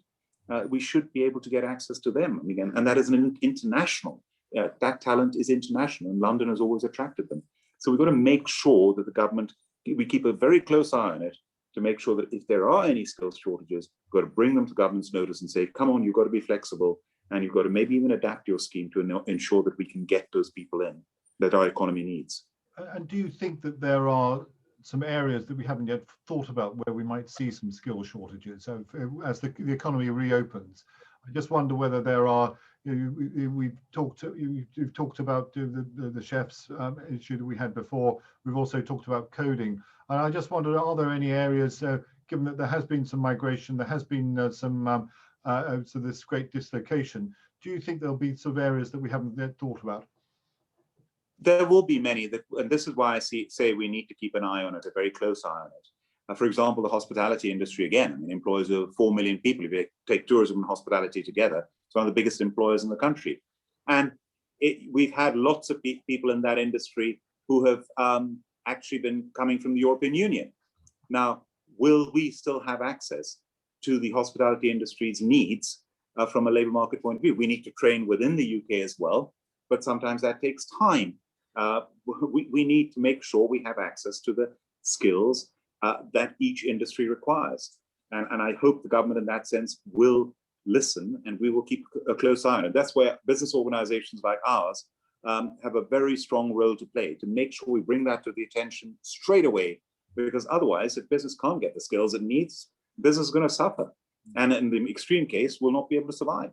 We should be able to get access to them. I mean, and that is an international, that talent is international, and London has always attracted them. So we've got to make sure that the government, we keep a very close eye on it to make sure that if there are any skills shortages, we've got to bring them to government's notice and say, come on, you've got to be flexible, and you've got to maybe even adapt your scheme to ensure that we can get those people in that our economy needs. And do you think that there are some areas that we haven't yet thought about where we might see some skill shortages? So as the economy reopens, I just wonder whether there are, you've talked about the chefs issue that we had before. We've also talked about coding. And I just wondered, are there any areas, given that there has been some migration, there has been some so this great dislocation, do you think there'll be some areas that we haven't yet thought about? There will be many, and this is why I say we need to keep an eye on it, a very close eye on it. For example, the hospitality industry, again, I mean, employs over 4 million people. If you take tourism and hospitality together, it's one of the biggest employers in the country. And we've had lots of people in that industry who have actually been coming from the European Union. Now, will we still have access to the hospitality industry's needs from a labor market point of view? We need to train within the UK as well, but sometimes that takes time. We need to make sure we have access to the skills that each industry requires. And I hope the government in that sense will listen, and we will keep a close eye on it. That's where business organizations like ours have a very strong role to play, to make sure we bring that to the attention straight away because otherwise, if business can't get the skills it needs, business is going to suffer. And in the extreme case, will not be able to survive.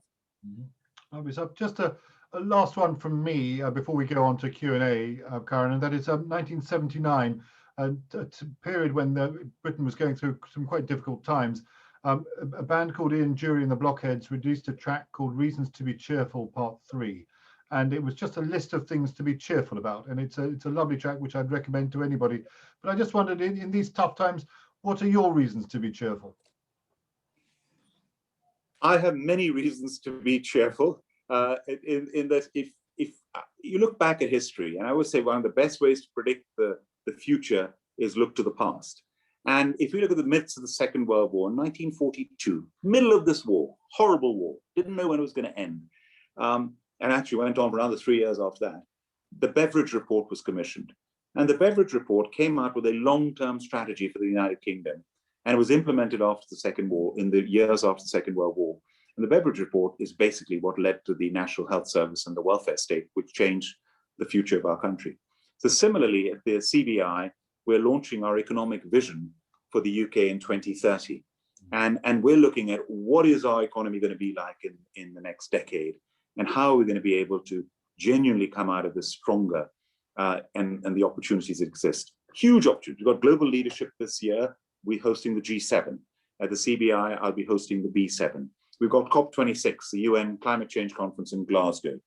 So just a last one from me before we go on to Q&A, Karan, and that is 1979, a period when Britain was going through some quite difficult times. A band called Ian Jury and the Blockheads released a track called Reasons to be Cheerful Part 3. And it was just a list of things to be cheerful about. And it's a lovely track, which I'd recommend to anybody. But I just wondered, in these tough times, what are your reasons to be cheerful? I have many reasons to be cheerful. In that, if you look back at history, and I would say one of the best ways to predict the future is look to the past. And if you look at the midst of the Second World War, in 1942, middle of this war, horrible war, didn't know when it was going to end, and actually went on for another 3 years after that, the Beveridge Report was commissioned. And the Beveridge Report came out with a long-term strategy for the United Kingdom, and it was implemented after the Second War, in the years after the Second World War. And the Beveridge Report is basically what led to the National Health Service and the welfare state, which changed the future of our country. So similarly, at the CBI, we're launching our economic vision for the UK in 2030. And we're looking at what is our economy going to be like in the next decade, and how are we going to be able to genuinely come out of this stronger, and the opportunities that exist. Huge opportunity. We've got global leadership this year. We're hosting the G7. At the CBI, I'll be hosting the B7. We've got COP26, the UN Climate Change Conference in Glasgow.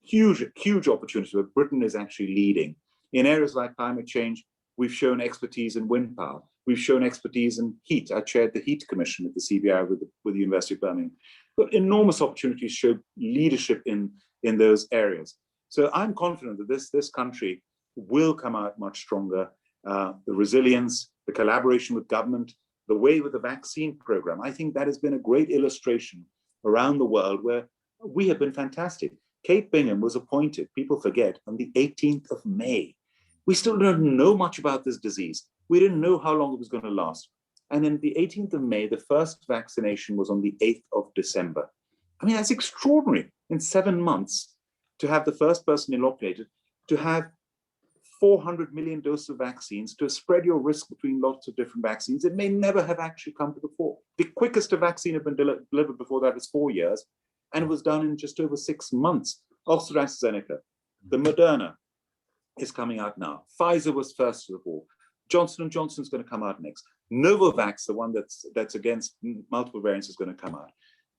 Huge, huge opportunity where Britain is actually leading. In areas like climate change, we've shown expertise in wind power. We've shown expertise in heat. I chaired the Heat Commission at the CBI with the University of Birmingham. But enormous opportunities to show leadership in those areas. So I'm confident that this country will come out much stronger. The resilience, the collaboration with government, the way with the vaccine program, I think that has been a great illustration around the world where we have been fantastic. Kate Bingham was appointed, people forget, on the 18th of May. We still don't know much about this disease. We didn't know how long it was going to last. And then the 18th of May, the first vaccination was on the 8th of December. I mean, that's extraordinary. In 7 months, to have the first person inoculated, to have 400 million doses of vaccines, to spread your risk between lots of different vaccines, it may never have actually come to the fore. The quickest a vaccine had been delivered before that was 4 years, and it was done in just over 6 months. Oxford AstraZeneca, the Moderna is coming out now. Pfizer was first to the fore. Johnson & Johnson is going to come out next. Novavax, the one that's against multiple variants, is going to come out.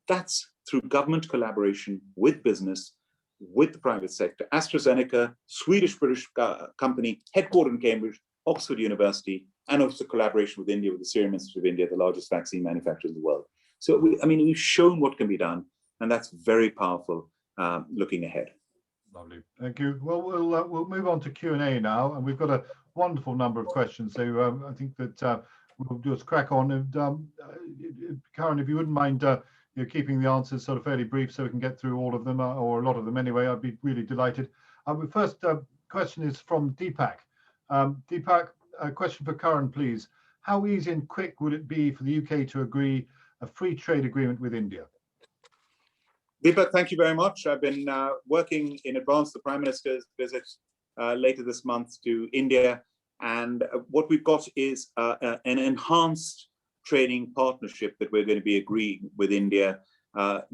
That's through government collaboration with business, with the private sector. AstraZeneca, Swedish-British company, headquartered in Cambridge, Oxford University, and also collaboration with India, with the Serum Institute of India, the largest vaccine manufacturer in the world. So, we've shown what can be done, and that's very powerful looking ahead. Lovely, thank you. Well, we'll move on to Q&A now, and we've got a wonderful number of questions. So I think that we'll just crack on. And Karan, if you wouldn't mind keeping the answers sort of fairly brief so we can get through all of them, or a lot of them anyway, I'd be really delighted. The first question is from Deepak. Deepak, a question for Karan, please. How easy and quick would it be for the UK to agree a free trade agreement with India? Deepak, thank you very much. I've been working in advance of the Prime Minister's visit later this month to India. And what we've got is an enhanced trading partnership that we're going to be agreeing with India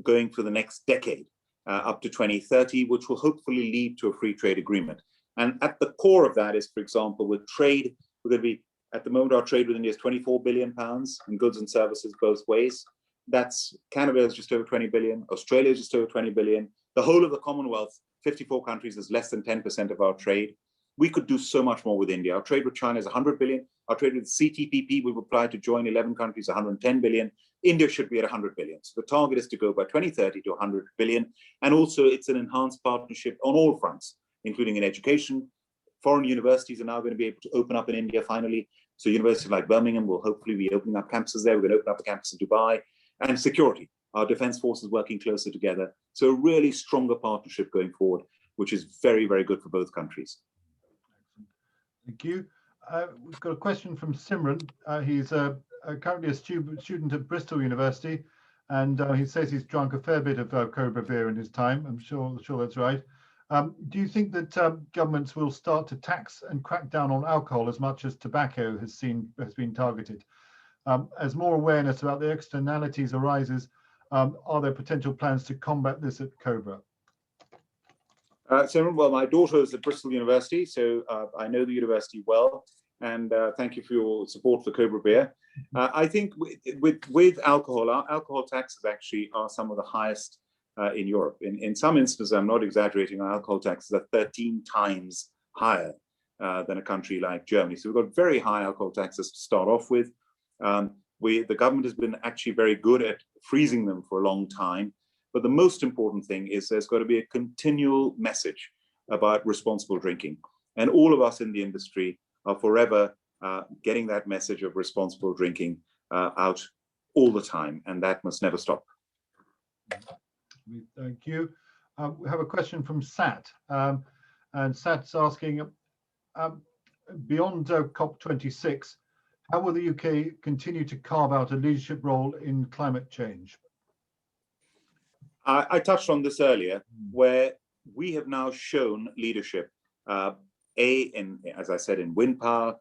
going for the next decade, up to 2030, which will hopefully lead to a free trade agreement. And at the core of that is, for example, with trade, we're going to be, at the moment, our trade with India is £24 billion in goods and services both ways. That's Canada is just over 20 billion, Australia is just over 20 billion. The whole of the Commonwealth, 54 countries, is less than 10% of our trade. We could do so much more with India. Our trade with China is 100 billion. Our trade with CTPP, we've applied to join 11 countries, 110 billion. India should be at 100 billion. So the target is to go by 2030 to 100 billion. And also it's an enhanced partnership on all fronts, including in education. Foreign universities are now going to be able to open up in India finally. So universities like Birmingham will hopefully be opening up campuses there. We're going to open up a campus in Dubai. And security, our defense forces working closer together. So a really stronger partnership going forward, which is very, very good for both countries. Thank you. We've got a question from Simran. He's currently a student at Bristol University, and he says he's drunk a fair bit of Cobra beer in his time. I'm sure that's right. Do you think that governments will start to tax and crack down on alcohol as much as tobacco has been targeted? As more awareness about the externalities arises, are there potential plans to combat this at Cobra? Well, my daughter is at Bristol University, so I know the university well, and thank you for your support for Cobra Beer. I think with alcohol, our alcohol taxes actually are some of the highest in Europe. In some instances, I'm not exaggerating, our alcohol taxes are 13 times higher than a country like Germany. So we've got very high alcohol taxes to start off with. The government has been actually very good at freezing them for a long time. But the most important thing is there's got to be a continual message about responsible drinking. And all of us in the industry are forever getting that message of responsible drinking out all the time. And that must never stop. Thank you. We have a question from Sat. And Sat's asking, beyond COP26, how will the UK continue to carve out a leadership role in climate change? I touched on this earlier, where we have now shown leadership, as I said, in wind power,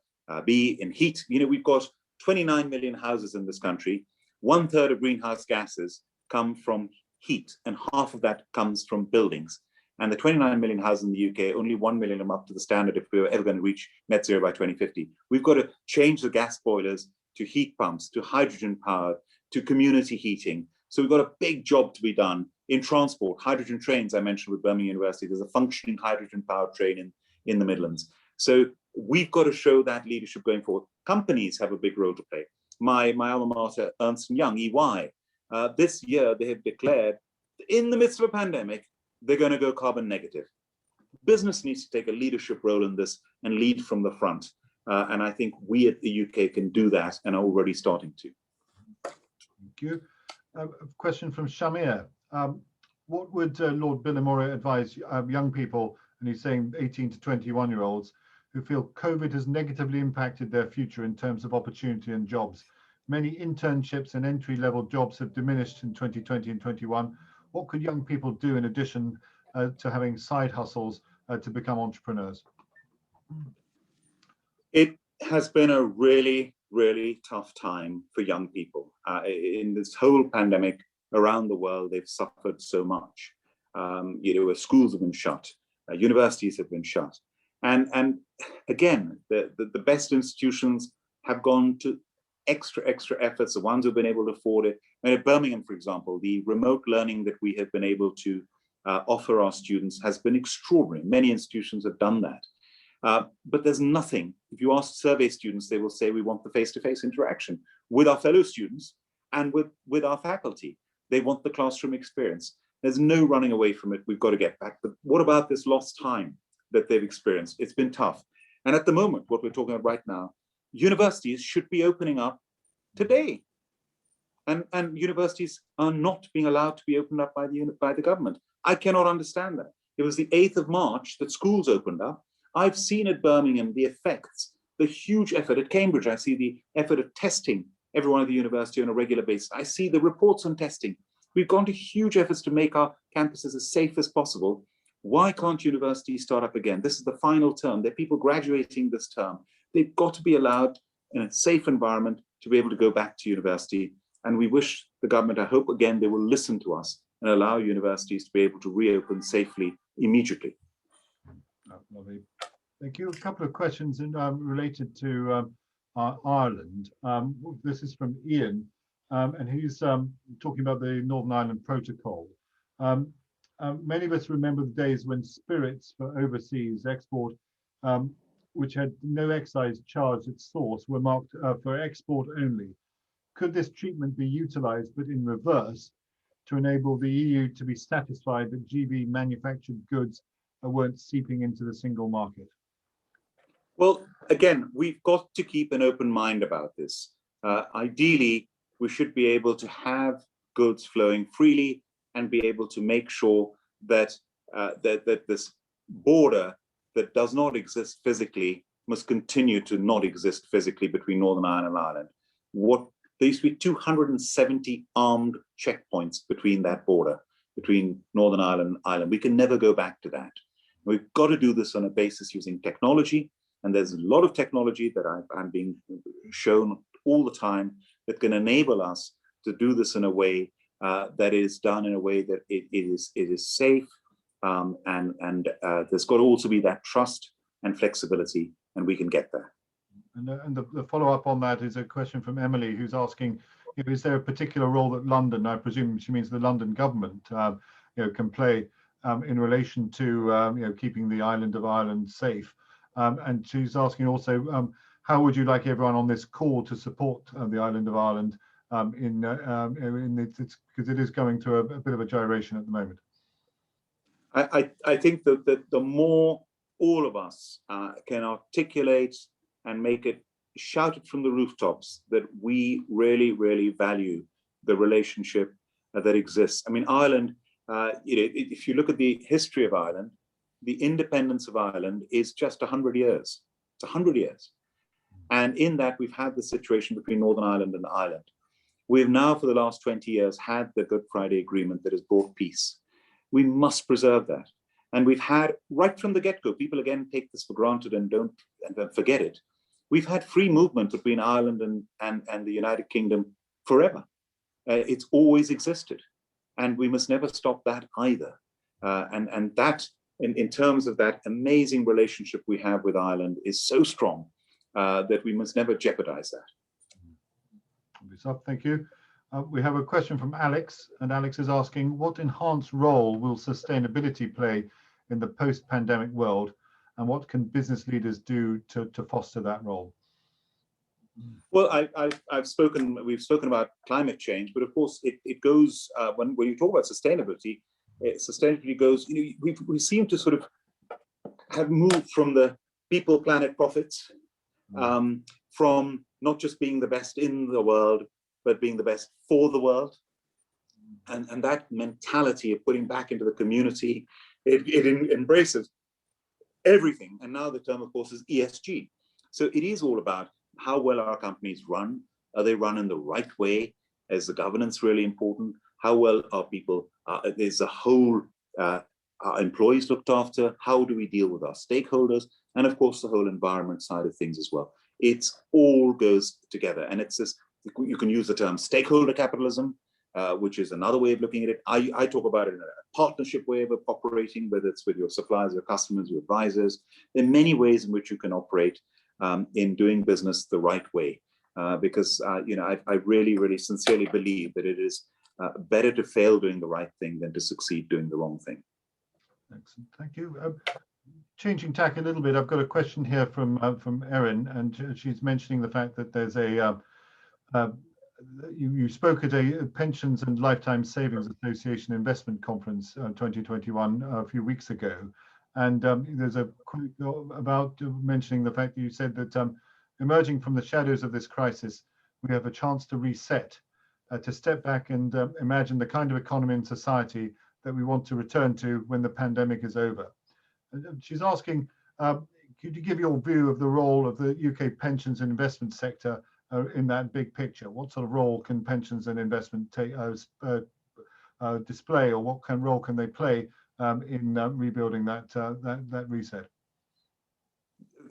B, in heat. You know, we've got 29 million houses in this country. 1/3 of greenhouse gases come from heat, and half of that comes from buildings. And the 29 million houses in the UK, only 1 million are up to the standard if we were ever going to reach net zero by 2050. We've got to change the gas boilers to heat pumps, to hydrogen power, to community heating. So we've got a big job to be done in transport. Hydrogen trains, I mentioned with Birmingham University, there's a functioning hydrogen powered train in the Midlands. So we've got to show that leadership going forward. Companies have a big role to play. My alma mater, Ernst & Young, EY, this year they have declared, in the midst of a pandemic, they're going to go carbon negative. Business needs to take a leadership role in this and lead from the front. And I think we at the UK can do that and are already starting to. Thank you. A question from Shamir. What would Lord Bilimoria advise young people, and he's saying 18 to 21-year-olds, who feel COVID has negatively impacted their future in terms of opportunity and jobs? Many internships and entry-level jobs have diminished in 2020 and 21. What could young people do in addition to having side hustles to become entrepreneurs? It has been a really, really tough time for young people. In this whole pandemic around the world, they've suffered so much. Schools have been shut, universities have been shut. And again, the best institutions have gone to extra efforts, the ones who've been able to afford it. And at Birmingham, for example, the remote learning that we have been able to offer our students has been extraordinary. Many institutions have done that. But there's nothing, if you ask survey students, they will say we want the face-to-face interaction with our fellow students and with our faculty. They want the classroom experience. There's no running away from it. We've got to get back. But what about this lost time that they've experienced? It's been tough. And at the moment, what we're talking about right now, universities should be opening up today. And universities are not being allowed to be opened up by the government. I cannot understand that. It was the 8th of March that schools opened up. I've seen at Birmingham the effects, the huge effort. At Cambridge, I see the effort of testing everyone at the university on a regular basis. I see the reports on testing. We've gone to huge efforts to make our campuses as safe as possible. Why can't universities start up again? This is the final term. There are people graduating this term. They've got to be allowed in a safe environment to be able to go back to university. And we wish the government, I hope again, they will listen to us and allow universities to be able to reopen safely immediately. Lovely. Thank you. A couple of questions related to Ireland. This is from Ian, and he's talking about the Northern Ireland Protocol. Many of us remember the days when spirits for overseas export, which had no excise charge at source, were marked for export only. Could this treatment be utilised, but in reverse, to enable the EU to be satisfied that GB manufactured goods weren't seeping into the single market? Well, again, we've got to keep an open mind about this. Ideally, we should be able to have goods flowing freely and be able to make sure that that this border that does not exist physically must continue to not exist physically between Northern Ireland and Ireland. There used to be 270 armed checkpoints between that border, between Northern Ireland and Ireland. We can never go back to that. We've got to do this on a basis using technology. And there's a lot of technology that I'm being shown all the time that can enable us to do this in a way that is done in a way that it is safe. And there's got to also be that trust and flexibility, and we can get there. And the follow-up on that is a question from Emily, who's asking, is there a particular role that London, I presume she means the London government, can play in relation to keeping the island of Ireland safe? And she's asking also, how would you like everyone on this call to support the island of Ireland because it is going through a bit of a gyration at the moment? I think that the more all of us can articulate and make it shouted from the rooftops that we really, really value the relationship that exists. I mean, Ireland, if you look at the history of Ireland, the independence of Ireland is just 100 years. It's 100 years. And in that, we've had the situation between Northern Ireland and Ireland. We've now, for the last 20 years, had the Good Friday Agreement that has brought peace. We must preserve that. And we've had, right from the get-go, people again take this for granted and don't forget it. We've had free movement between Ireland and the United Kingdom forever. It's always existed. And we must never stop that either. And that, in terms of that amazing relationship we have with Ireland, is so strong that we must never jeopardize that. Thank you. We have a question from Alex, and Alex is asking, what enhanced role will sustainability play in the post-pandemic world, and what can business leaders do to foster that role? Well, we've spoken about climate change, but of course it goes, when you talk about sustainability, sustainability goes, we seem to sort of have moved from the people, planet, profits, from not just being the best in the world, but being the best for the world. And that mentality of putting back into the community, it embraces everything. And now the term, of course, is ESG. So it is all about how well our companies run. Are they run in the right way? Is the governance really important? How well are people, is the whole, our employees looked after? How do we deal with our stakeholders? And of course, the whole environment side of things as well. It all goes together. And it's this, you can use the term stakeholder capitalism, which is another way of looking at it. I talk about it in a partnership way of operating, whether it's with your suppliers, your customers, your advisors. There are many ways in which you can operate in doing business the right way. Because I really, really sincerely believe that it is better to fail doing the right thing than to succeed doing the wrong thing. Excellent, thank you. Changing tack a little bit, I've got a question here from Erin, and she's mentioning the fact that there's a you spoke at a Pensions and Lifetime Savings Association Investment Conference 2021 a few weeks ago, and there's a quote about mentioning the fact that you said that emerging from the shadows of this crisis, we have a chance to reset, to step back and imagine the kind of economy and society that we want to return to when the pandemic is over. She's asking, could you give your view of the role of the UK pensions and investment sector in that big picture? What sort of role can pensions and investment display, or what role can they play in rebuilding that reset?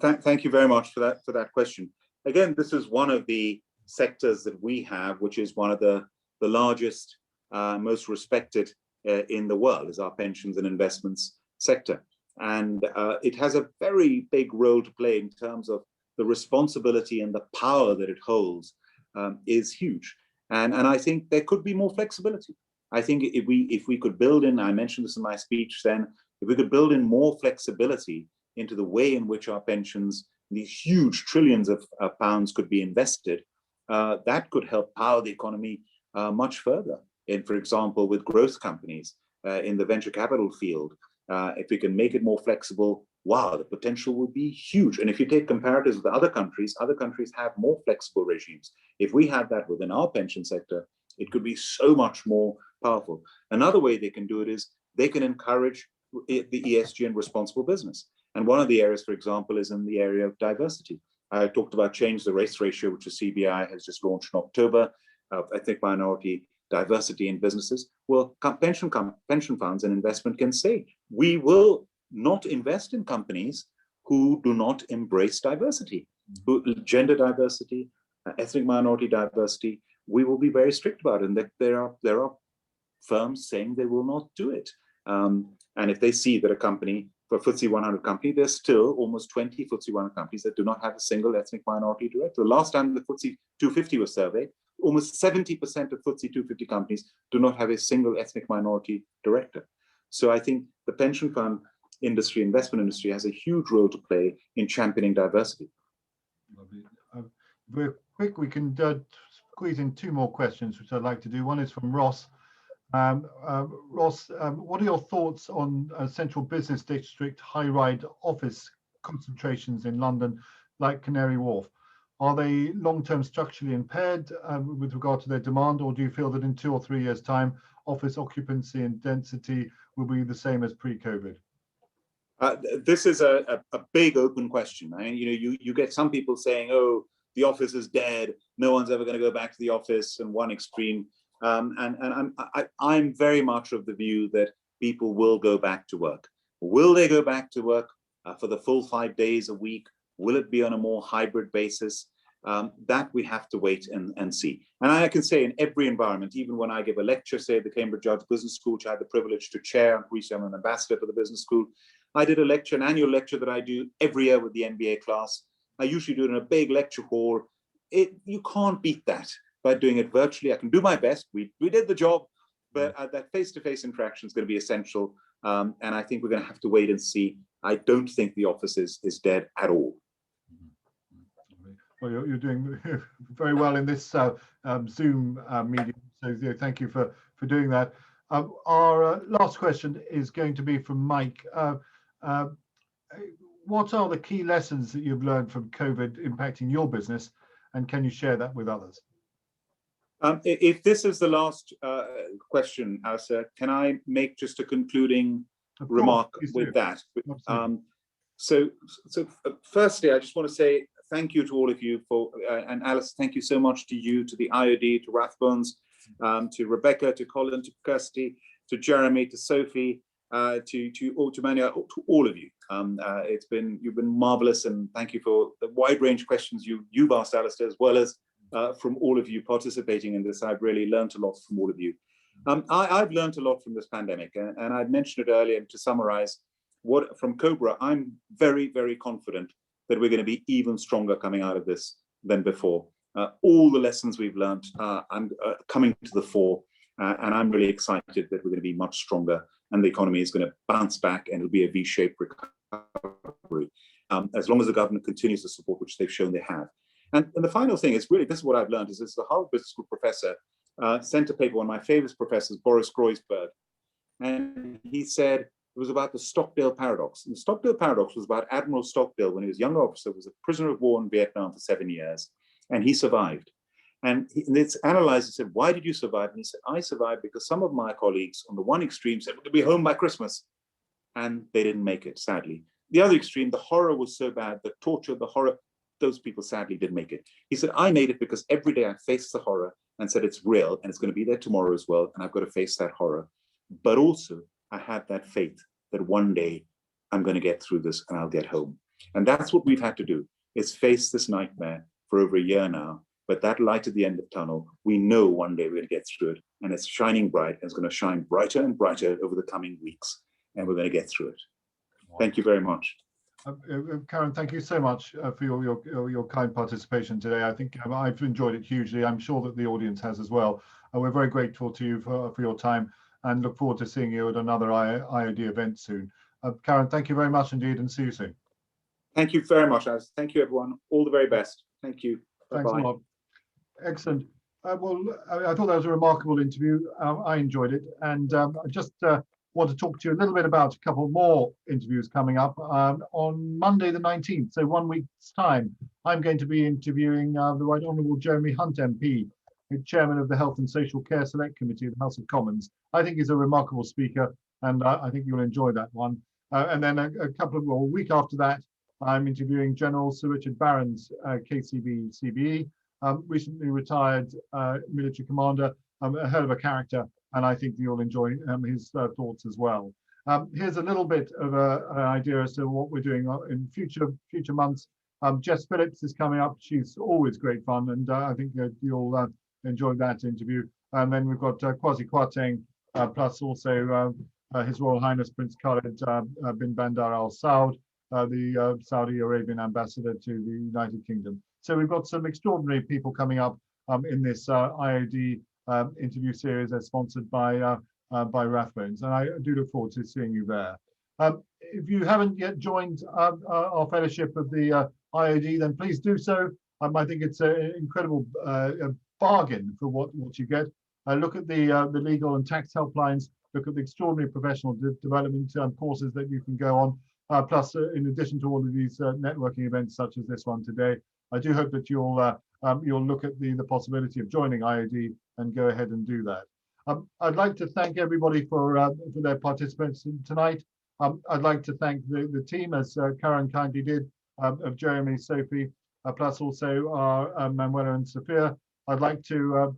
Thank you very much for that question. Again, this is one of the sectors that we have, which is one of the largest, most respected in the world, is our pensions and investments sector. And it has a very big role to play in terms of the responsibility and the power that it holds is huge. And I think there could be more flexibility. I think if we could build in, I mentioned this in my speech then, if we could build in more flexibility into the way in which our pensions, these huge trillions of pounds could be invested, that could help power the economy much further. And for example, with growth companies in the venture capital field, if we can make it more flexible, wow, the potential would be huge. And if you take comparatives with other countries have more flexible regimes. If we had that within our pension sector, it could be so much more powerful. Another way they can do it is they can encourage the ESG and responsible business. And one of the areas, for example, is in the area of diversity. I talked about Change the Race ratio, which the CBI has just launched in October, ethnic minority diversity in businesses. Well, pension funds and investment can say, we will not invest in companies who do not embrace diversity, gender diversity, ethnic minority diversity. We will be very strict about it, and that there are firms saying they will not do it. And if they see that a company, for a FTSE 100 company, there's still almost 20 FTSE 100 companies that do not have a single ethnic minority director. The last time the FTSE 250 was surveyed, almost 70% of FTSE 250 companies do not have a single ethnic minority director. So I think the pension fund industry, investment industry, has a huge role to play in championing diversity. Lovely. Very quick, we can squeeze in two more questions, which I'd like to do. One is from Ross. Ross, what are your thoughts on central business district high-rise office concentrations in London, like Canary Wharf? Are they long-term structurally impaired with regard to their demand, or do you feel that in 2 or 3 years' time, office occupancy and density will be the same as pre-COVID? This is a big open question. I mean, you get some people saying, "Oh, the office is dead. No one's ever going to go back to the office," in one extreme. And I'm very much of the view that people will go back to work. Will they go back to work for the full 5 days a week? Will it be on a more hybrid basis? That we have to wait and see. And I can say in every environment, even when I give a lecture, say at the Cambridge Judge Business School, which I had the privilege to chair, recently I'm an ambassador for the business school, I did a lecture, an annual lecture that I do every year with the MBA class. I usually do it in a big lecture hall. You can't beat that by doing it virtually. I can do my best. We did the job, but that face-to-face interaction is going to be essential. And I think we're going to have to wait and see. I don't think the office is dead at all. Well, you're doing very well in this Zoom medium, so thank you for doing that. Our last question is going to be from Mike. What are the key lessons that you've learned from COVID impacting your business, and can you share that with others? If this is the last question, Alastair, can I make just a concluding remark with that? So firstly, I just want to say thank you to all of you for, and Alice, thank you so much to you, to the IoD, to Rathbones, to Rebecca, to Colin, to Kirsty, to Jeremy, to Sophie, to Mania, to all of you. You've been marvelous, and thank you for the wide range of questions you've asked, Alastair, as well as from all of you participating in this. I've really learned a lot from all of you. I've learned a lot from this pandemic, and I mentioned it earlier. To summarize, from Cobra, I'm very, very confident that we're going to be even stronger coming out of this than before. All the lessons we've learned are coming to the fore, and I'm really excited that we're going to be much stronger, and the economy is going to bounce back, and it'll be a V-shaped recovery, as long as the government continues to support, which they've shown they have. And the final thing is really, this is what I've learned, is this the Harvard Business School professor sent a paper, one of my favorite professors, Boris Groysberg, and he said it was about the Stockdale paradox. And the Stockdale paradox was about Admiral Stockdale, when he was a young officer, was a prisoner of war in Vietnam for 7 years, and he survived. And it's analyzed and said, why did you survive? And he said, I survived because some of my colleagues on the one extreme said, we're going to be home by Christmas. And they didn't make it, sadly. The other extreme, the horror was so bad, the torture, the horror, those people sadly didn't make it. He said, I made it because every day I faced the horror and said, it's real and it's going to be there tomorrow as well. And I've got to face that horror. But also I had that faith that one day I'm going to get through this and I'll get home. And that's what we've had to do, is face this nightmare for over a year now. But that light at the end of the tunnel, we know one day we're going to get through it, and it's shining bright, and it's going to shine brighter and brighter over the coming weeks, and we're going to get through it. Thank you very much. Karan, thank you so much for your kind participation today. I think I've enjoyed it hugely. I'm sure that the audience has as well. We're very grateful to you for your time, and look forward to seeing you at another IoD event soon. Karan, thank you very much indeed, and see you soon. Thank you very much, Alice. Thank you, everyone. All the very best. Thank you. Bye-bye. Thanks a lot. Excellent. Well, I thought that was a remarkable interview. I enjoyed it, and I just want to talk to you a little bit about a couple more interviews coming up on Monday the 19th. So 1 week's time, I'm going to be interviewing the Right Honourable Jeremy Hunt MP, the Chairman of the Health and Social Care Select Committee of the House of Commons. I think he's a remarkable speaker, and I think you'll enjoy that one. And then a week after that, I'm interviewing General Sir Richard Barron's KCB CBE, recently retired military commander, a hell of a character, and I think you'll enjoy his thoughts as well. Here's a little bit of an idea as to what we're doing in future months. Jess Phillips is coming up. She's always great fun, and I think you'll enjoy that interview. And then we've got Kwasi Kwarteng, plus also His Royal Highness Prince Khalid bin Bandar Al Saud, the Saudi Arabian ambassador to the United Kingdom. So we've got some extraordinary people coming up in this IoD interview series that's sponsored by Rathbones, and I do look forward to seeing you there. If you haven't yet joined our fellowship of the IoD, then please do so. I think it's an incredible bargain for what you get. Look at the legal and tax helplines. Look at the extraordinary professional development courses that you can go on. Plus, in addition to all of these networking events such as this one today, I do hope that you'll look at the possibility of joining IoD and go ahead and do that. I'd like to thank everybody for their participation tonight. I'd like to thank the team, as Karan kindly did, of Jeremy, Sophie, plus also Manuela and Sophia. I'd like to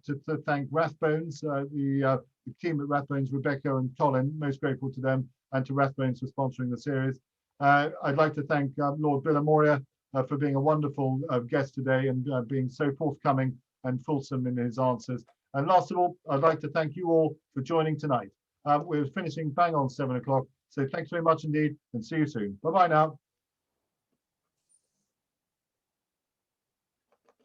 thank Rathbones, the team at Rathbones, Rebecca and Colin, most grateful to them, and to Rathbones for sponsoring the series. I'd like to thank Lord Bilimoria for being a wonderful guest today and being so forthcoming and fulsome in his answers. And last of all, I'd like to thank you all for joining tonight. We're finishing bang on 7 o'clock. So thanks very much indeed, and see you soon. Bye-bye now.